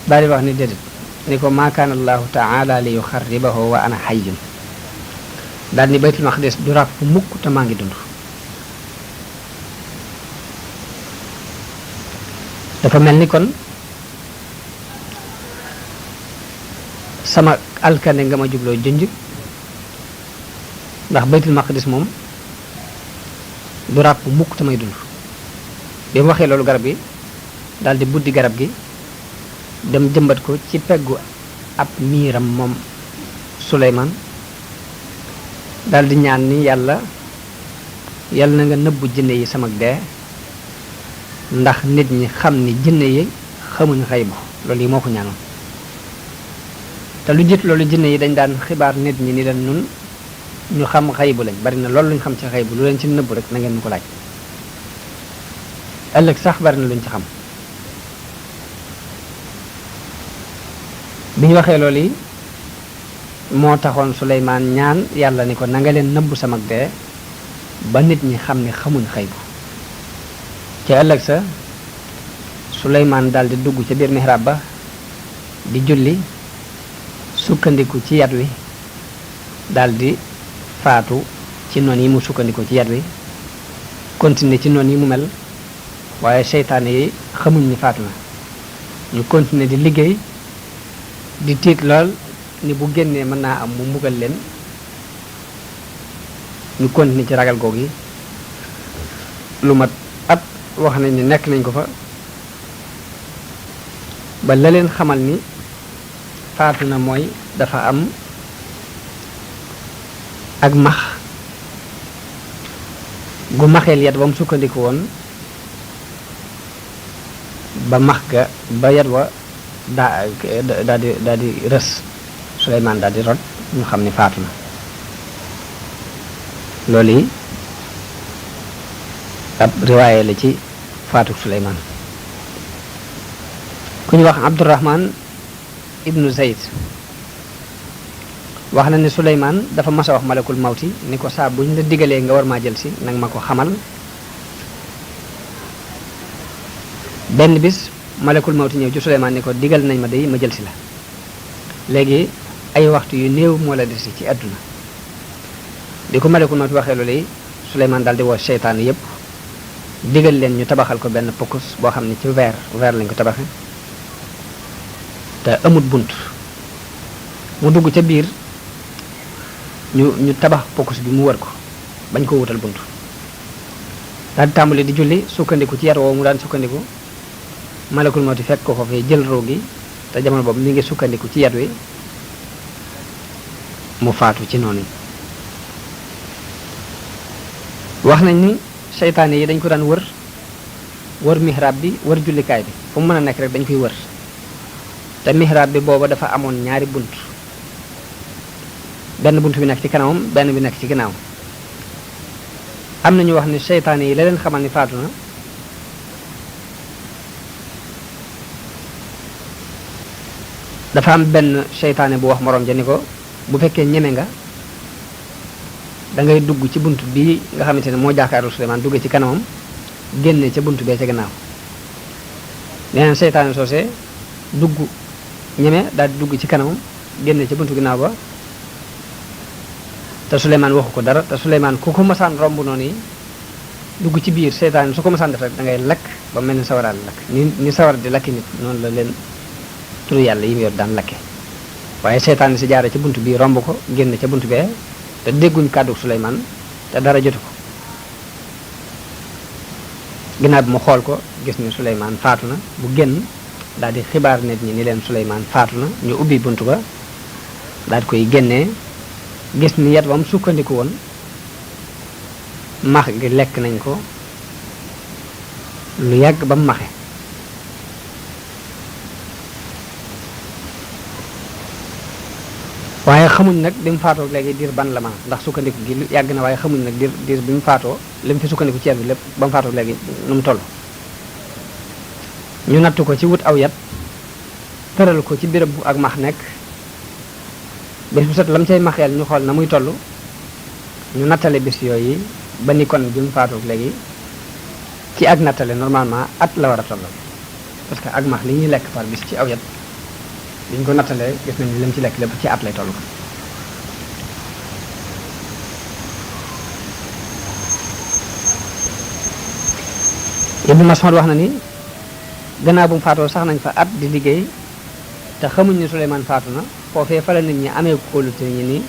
daal di wax ni déedéet ni ko maa kaana allahu taala li yuxarribahu wa ana hayyun daal ni baytul maqdis du ràpp mukk te maa ngi dund dafa mel ni kon sama alkane nga ma jubloo junj ndax baytul maqdis moom du ràpp mukk tamay dund. bi mu waxee loolu garab gi daal di buddi garab gi dem jëmbat ko ci peggu ab miiram moom Suleymaan daal di ñaan ni yàlla na nga nëbbu jinne yi sama dee ndax nit ñi xam ni jinne yi xamuñ xaybu loolu yi moo ko ñaanoon. te lu jiit loolu jinne yi dañ daan xibaar nit ñi ni leen nun ñu xam xaybu lañ bari na loolu luñ xam ci xaybu lu leen ci nëbbu rek na ngeen mu ko laaj. ëllëg sax bari na luñ ci xam. bi ñu waxee loolu yi moo taxoon Suleymaan ñaan yàlla ni ko na nga leen nëbbu sama dee ba nit ñi xam ne xamuñ xaybu. ci ëllëg sa Suleymaan daal di dugg ca biir mihrab ba di julli sukkandiku ci yat wi daal di faatu ci noon yi mu sukkandiku ci yat wi continuer ci noon yi mu mel waaye seytaane yi xamuñ ni faatu na ñu continuer di liggéey di tiit lool ni bu génnee mën naa am mu mbugal leen ñu continuer ci ragal googu yi lu mat at wax nañ ni nekk nañ ko fa ba la leen xamal ni faatu na mooy dafa am ak max gu maxeel yat ba mu sukkandiku woon ba max ga ba yat wa daa di rës Suleymaan daal di rot ñu xam ni faatu na loolu yi ab riwaaye la ci faatu Suleymaan. ku ñu wax Abdurrahman ibnu Zayd wax na ni Suleymaan dafa mas a wax malakul mawti ni ko saa buñ la digalee nga war maa jël si nag ma ko xamal. benn bis malakul mawti ñëw ci Suleymaan ni ko digal nañ ma day ma jël si la léegi ay waxtu yu néew moo la desi ci àdduna. di ko malakul mawti waxee loolu yi Suleymaan daal di woo seytaan yépp digal leen ñu tabaxal ko benn pokkus boo xam ne ci weer lañ ko tabaxe te amut bunt mu dugg ca biir ñu tabax pokkus bi mu wër ko bañ ko wutal bunt daal di tàmbali di julli sukkandiku ci yar woowu mu daan sukkandiku malakul mawti fekk ko foofee jël roo gi te jamono boobu mi ngi sukkandiku ci yat wi mu faatu ci noonu. wax nañ ni seytaane yi dañ ko daan wër mihrab bi wër jullikaay bi fu mu mën a nekk rek dañ koy wër te mihrab bi booba dafa amoon ñaari bunt benn bunt bi nekk ci kanamam benn bi nekk ci ginnaaw. am na ñu wax ni seytaane yi la leen xamal ni faatu na dafa am benn seytaane bu wax moroom ja ni ko bu fekkee ñeme nga da ngay dugg ci bunt bii nga xamante ne moo jàkkaarlu Suleymaan dugg ci kanamam génne ca bunt bee ca gannaaw. leneen seytaane soosee dugg ñeme daal di dugg ci kanamam génne ca buntu ginnaaw ba te Suleymaan waxu ko dara te Suleymaan ku ko masaan romb noonu yi dugg ci biir seytaane su ko masaan def rek da ngay lakk ba mel ni sawaraal lakk ni sawar di lakki nit noonu la leen turu yàlla yi mu yor daan lakke waaye seytaane si jaare ca bunt bii romb ko génn ca bunt bee te dégguñ kàddu Suleymaan te dara jotu ko. ginnaaw bi mu xool ko gis ni Suleymaan faatu na bu génn daal di xibaar nit ñi ni leen Suleymaan faatu na ñu ubbi bunt ba daal di koy génnee gis ni yat wam sukkandiku woon max gi lekk nañ ko lu yàgg ba mu maxe. waaye xamuñ nag bi mu faatoo léegi diir ban la ma ndax sukkandiku gi yàgg na waaye xamuñ nag diir bi mu faatoo li mu fi sukkandiku ci yat bi lépp ba mu faatoo léegi nu mu toll. ñu nattu ko ci wut aw yat tëral ko ci béréb bu ak max nekk bés bu set lam cay maxeel ñu xool na muy toll ñu nattale bis yooyu ba ni kon bi mu faatoo léegi ci ak nattale normalement at la war a tollal parce que ak max li ñuy lekk par bis ci aw yat biñ ko nattalee gis nañ ni lim ci lekk lépp ci at lay toll. Ibn Mas'ud wax na ni gannaaw bu mu faatoo sax nañ fa at di liggéey te xamuñ ni Suleymaan faatu na foofee fa la nit ñi amee kóolute ñi ni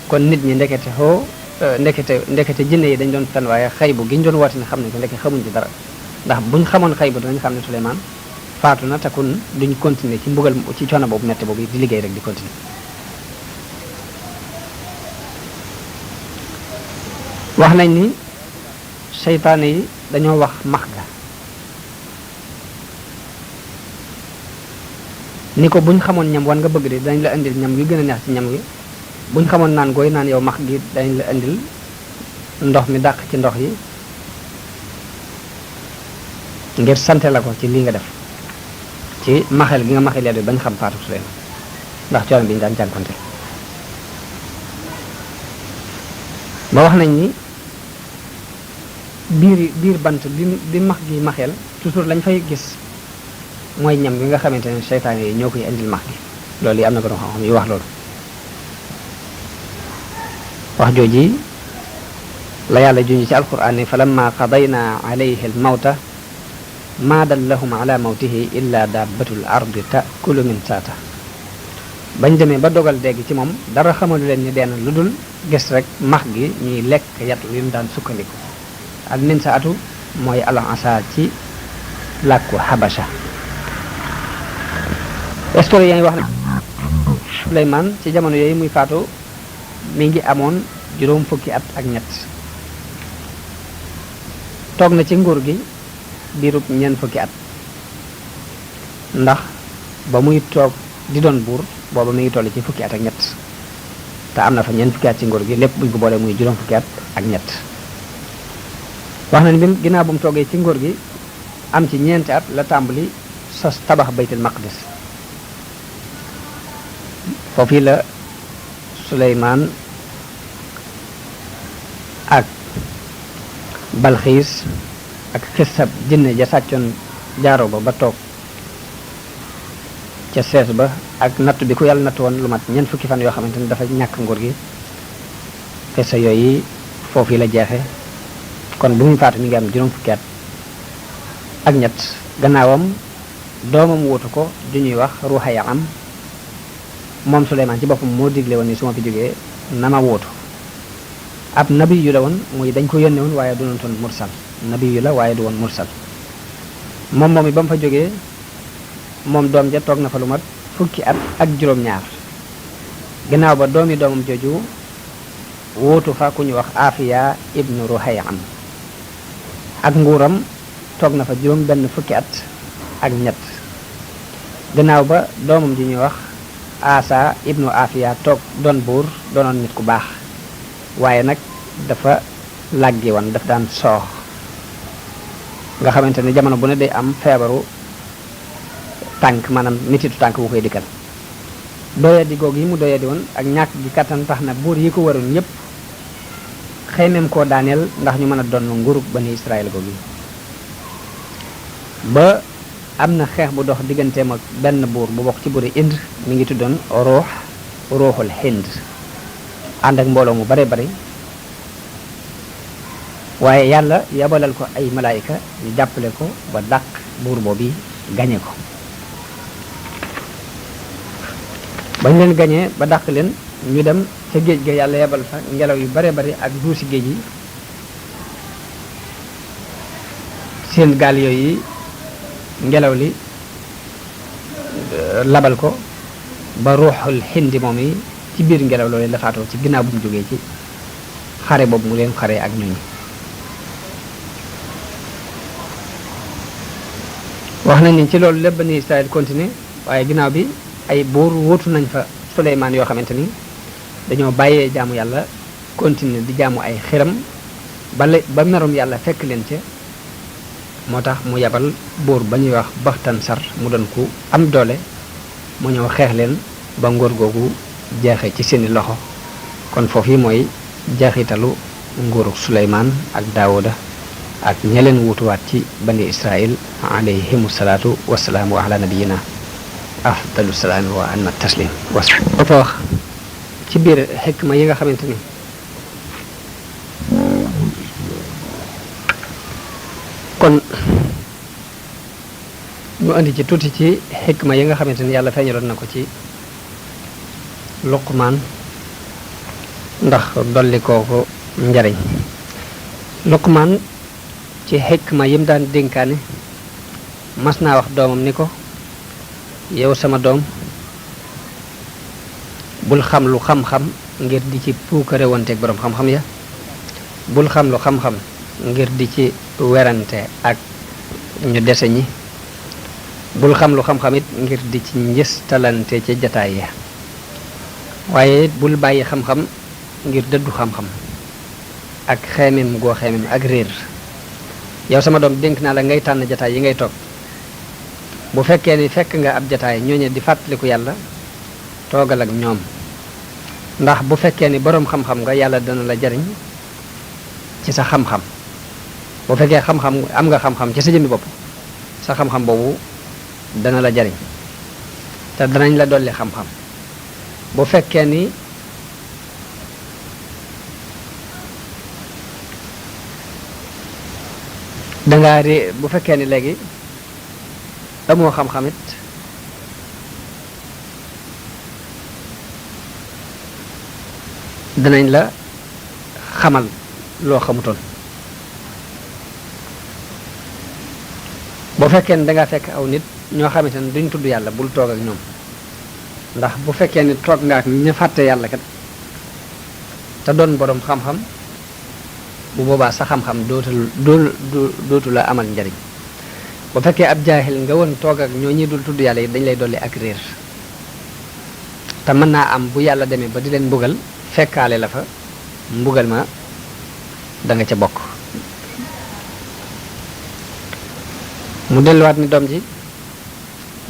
kon nit ñi ndekete xoo ndekete jinne yi dañ doon fen waaye xaybu gi ñu doon woote ne xam nañ ko ndeke xamuñ ci dara ndax buñ xamoon xaybu dinañ xam ne Suleymaan faatu na takun duñ continuer ci mbugal ci coono boobu metti boobu di liggéey rek di continuer wax nañ ni seytaane yi dañoo wax max ga ni ko buñ xamoon ñam wan nga bëgg de dañ la indil ñam yu gën a neex ci ñam gi buñ xamoon naan gooy naan yow max gi dañ la indil ndox mi dàq ci ndox yi ngir sante la ko ci lii nga def ci maxel gi nga maxel yaa bañ xam faatu Suleymaan ndax coono bi ñu daan jànkonte ba wax nañ ni biir bant bi max gi maxel toujours lañ fay gis mooy ñam gi nga xamante ne seytaane yi ñoo koy indil max gi loolu yi am na borom xam-xam yu wax loolu wax jooji la yàlla junj ci alquran ne falamma qadayna alayhi almawta ma dallahum ala mawtihi illa dabbatul ardi takulu min saata bañ demee ba dogal dégg ci moom dara xamalu leen ni deen lu dul gis rek max gi ñuy lekk yat wi mu daan sukkandiku al min saatu mooy al asa ci làkku habasha historien yi wax na Suleymaan ci jamono yooyu muy faatu mi ngi amoon juróom fukki at ak ñett toog na ci nguur gi diirub ñeent fukki at ndax ba muy toog di doon buur booba mi ngi toll ci fukki at ak ñett te am na fa ñeent fukki at ci nguur gi lépp buñ ko boolee muy juróom fukki at ak ñett wax na ni bi ginnaaw bu mu toogee ci nguur gi am ci ñeenti at la tàmbali sos tabax baytul maqdis foofu la Suleymaan ak Balxiis ak xisab jinne ja sàccoon jaaro ba toog ca sees ba ak natt bi ku yàlla natt woon lu mat ñeent fukki fan yoo xamante ni dafa ñàkk nguur gi xisa yooyu foofu la jeexe kon bu muy faatu mi ngi am juróom fukki at ak ñett gannaawam doomam wuutu ko ju ñuy wax Ruhaya am moom Suleymaan ci boppam moo digle woon ni su ma fi jógee na ma wuutu ab nabi yu la woon muy dañ ko yónne woon waaye du doon mursal nabi yu la waaye du woon mursal moom yi ba mu fa jógee moom doom ja toog na fa lu mat fukki at ak juróom-ñaar ginnaaw ba doomam jooju wuutu fa ku ñu wax Afiya ibnu Ruhaya am ak nguuram toog na fa juróom benn fukki at ak ñett ginnaaw ba doomam ji ñuy wax Asa ibnu Afiya toog doon buur doonoon nit ku baax waaye nag dafa làggi woon daf daan soox nga xamante ne jamono bu ne day am feebaru tànk maanaam mititu tànk bu koy dikkal doyadi googu yi mu doyadi woon ak ñàkk gi kattan tax na buur yi ko waroon yépp xëymem koo daaneel ndax ñu mën a doon nguurug bani Israël googu ba am na xeex bu dox digganteem ak benn buur bu bokk ci buuri Ind mi ngi tuddoon ruuxul Hind ànd ak mbooloo mu bare bari waaye yàlla yabalal ko ay malaayika ñu jàppale ko ba dàq buur boobu gañe ko bañ leen gañee ba dàq leen ñu dem ca géej ga yàlla yabal fa ngelaw yu bare bari ak duusi géej yi seen gaal yooyu ngelaw li labal ko ba ruuxul Hindi moom yi ci biir ngelaw loolu la faatoo ci ginnaaw bu mu jógee ci xare boobu mu leen xare ak ñooñu wax nañ ni ci loolu lépp bani Israël continué waaye ginnaaw bi ay buur wóotu nañ fa Suleymaan yoo xamante ni dañoo bàyyee jaamu yàlla continué di jaamu ay xiram ba merum yàlla fekk leen ca moo tax mu yabal buur ba ñuy wax Baxtansar mu doon ku am doole mu ñëw xeex leen ba nguur googu jeexe ci seeni loxo kon foofu yi mooy jeexitalu nguurug Suleymaan ak Daawuda ak ña leen wutuwaat ci bani Israël alayhimu salaatu wasalaamu ala nabiyina afdalu salaami wa anna taslim dafa wax ci biir xikma yi nga xamante ni kon ñu andi ci tuuti ci xikma yi nga xamante ni yàlla feeñaloon na ko ci Luqmaan ndax dolli kooku njariñ. Luqmaan ci xikma yim daan dénkaane mas naa wax doomam ni ko yow sama doom bul xam lu xam-xam ngir di ci puukare wanteeg boroom xam-xam ya, bul xam lu xam-xam ngir di ci werante ak ñu dese ñi, bul xam lu xam-xam it ngir di ci njëstalante ci jataay ya, waaye bul bàyyi xam-xam ngir dëddu xam-xam ak xeemem goo xeemem ak réer. yow sama doom dénk naa la ngay tànn jataay yi ngay toog. bu fekkee ni fekk nga ab jataay ñooñe di fàttaliku yàlla toogal ak ñoom, ndax bu fekkee ni boroom xam-xam nga yàlla dana la jariñ ci sa xam-xam. bu fekkee xam-xam am nga xam-xam ci sa jëmmi bopp, sa xam-xam boobu dana la jariñ te danañ la dolli xam-xam. bu fekkee ni dangaa ré bu fekkee ni léegi amoo xam-xam it danañ la xamal loo xamutoon. bu fekkee ni dangaa fekk aw nit ñoo xamante ne duñ tudd yàlla bul toog ak ñoom, ndax bu fekkee ni toog nga ak ña fàtte yàlla kat te doon boroom xam-xam, bu boobaa sa xam-xam dootu la amal njariñ. bu fekkee ab jaahil nga woon toog ak ñoo ñi dul tudd yàlla yi dañ lay dolli ak réer, te mën naa am bu yàlla demee ba di leen mbugal fekkaale la fa mbugal ma da nga ca bokk. mu delluwaat ni doom ji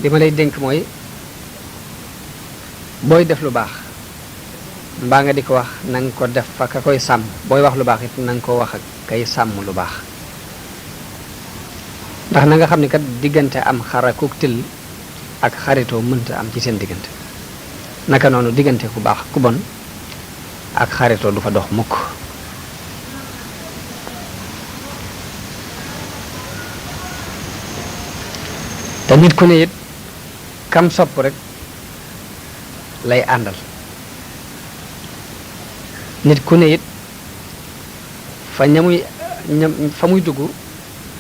li ma lay dénk mooy booy def lu baax mbaa nga di ko wax na nga ko def fa ka koy sàmm, booy wax lu baax it na nga ko wax ak kay sàmm lu baax. ndax na nga xam ni kat diggante am xarakuk til ak xaritoo mënta am ci seen diggante, naka noonu diggante ku baax ku bon ak xaritoo du fa dox mukk. te nit ku ne it kam sopp rek lay àndal, nit ku ne it fa fa muy dugg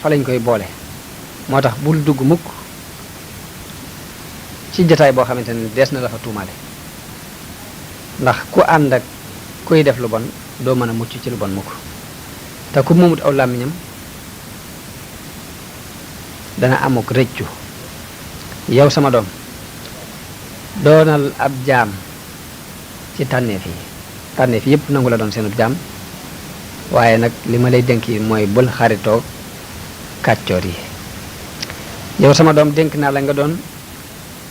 fa lañ koy boole. moo tax bul dugg mukk ci jataay boo xamante ne dees na la fa tuumaale, ndax ku ànd ak kuy def lu bon doo mën a mucc ci lu bon mukk. te ku moomut aw làmmiñam dana amuk rëccu. yow sama doom doonal ab jaam ci tànneef yépp nangu la doon seenub jaam, waaye nag li ma lay dénk mooy bul xaritoo kàccoor yi. yow sama doom dénk naa la nga doon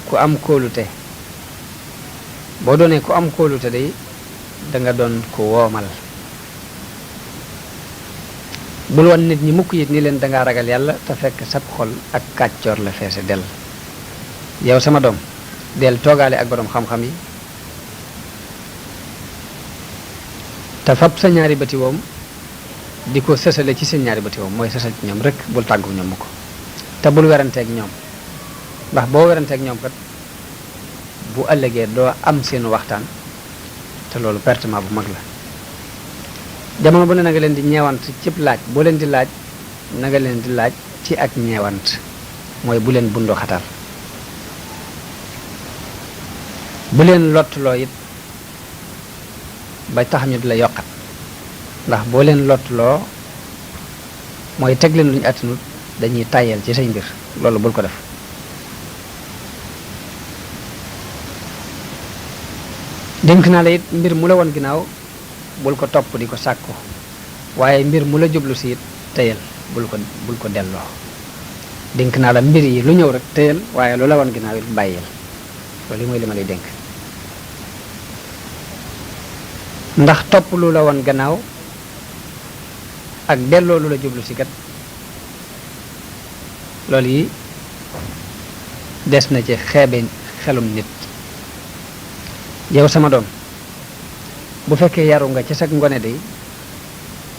ku am kóolute. boo doonee ku am kóolute day danga doon ku woomal. bul wan nit ñi mukk it ni leen dangaa ragal yàlla te fekk sab xol ak kàccoor la feese del. yow sama doom del toogaale ak boroom xam-xam yi te fab sa ñaari bëti woom di ko sësale ci seen ñaari bëti woom, mooy sësal ci ñoom rek, bul tàggu ñoom mukk. te bul weranteeg ñoom, ndax boo weranteeg ñoom kat bu ëllëgee doo am seenu waxtaan te loolu pertement bu mag la. jamono bu ne na nga leen di ñeewant cib laaj, boo leen di laaj na nga leen di laaj ci ak ñeewant, mooy bu leen bundoo xatal. bu leen lottuloo it ba tax ñu di la yokkat, ndax boo leen lottuloo mooy teg leen luñu attanut dañuy tàyyeel ci say mbir, loolu bul ko def. dénk naa la it mbir mu la woon ginnaaw bul ko topp di ko sàkku, waaye mbir mu la jublu si it tëyal bul ko delloo. dénk naa la mbir yi lu ñëw rek tëyal, waaye lu la woon ginnaaw it bàyyil. loolu mooy li ma lay dénk. ndax topp lu la woon gannaaw ak delloo lu la jublu si kat loolu yi des na ci xeebe xelum nit. yow sama doom bu fekkee yaru nga ci sag ngone de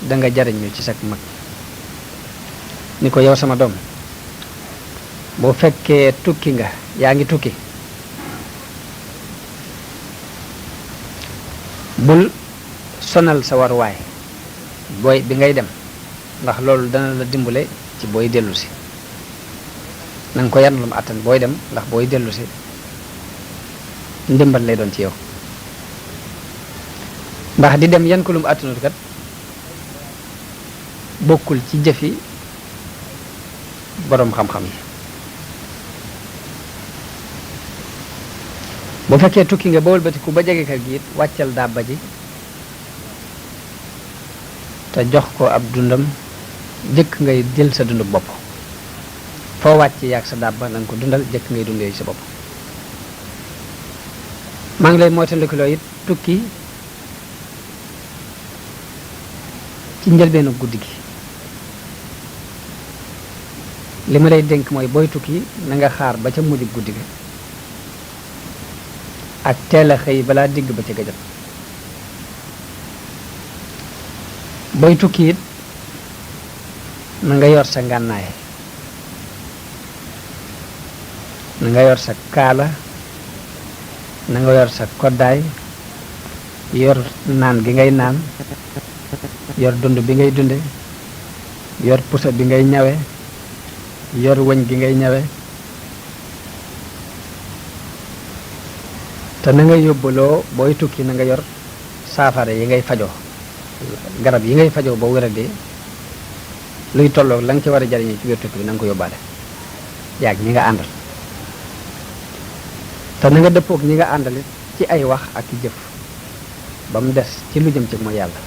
danga jariñu ci sag mag. ni ko yow sama doom bu fekkee tukki nga yaa ngi tukki bul sonal sa waruwaay bi ngay dem ndax loolu dana la dimbale ci booy dellu si na nga ko yan lu mu àttan booy dem ndax booy dellu si ndimbal lay doon ci yow ndax di dem yan ko lu mu àttanut kat bokkul ci jëfi boroom xam-xam yi bu fekkee tukki nga ba wëlbatiku ba jege kër gi it wàccal dàbba ji te jox ko ab dundam jëkk ngay jël sa dundu bopp foo wàcc yaag sa dàbba na nga ko dundal jëkk ngay dundee sa bopp maa ngi lay moytandikuloo it tukki ci njëlbeenu guddi gi li ma lay dénk mooy booy tukki na nga xaar ba ca mujj guddi gi ak teel a xëy balaa digg ba ca gëjëm booy tukki it na nga yor sa ngànnaay na nga yor sa kaala na nga yor sa koddaay yor naan gi ngay naan yor dund bi ngay dunde yor pusa bi ngay ñawe yor wëñ gi ngay ñawe te na nga yóbbaloo booy tukki na nga yor saafara yi ngay fajoo garab yi ngay fajoo ba wéradee luy tolloog la nga ci war a jariñoo ci biir tukki bi na nga ko yóbbaale yaag ñi nga àndal te na nga dëppoog ñi nga àndale ci ay wax ak i jëf ba mu des ci lu jëm ci mooy yàlla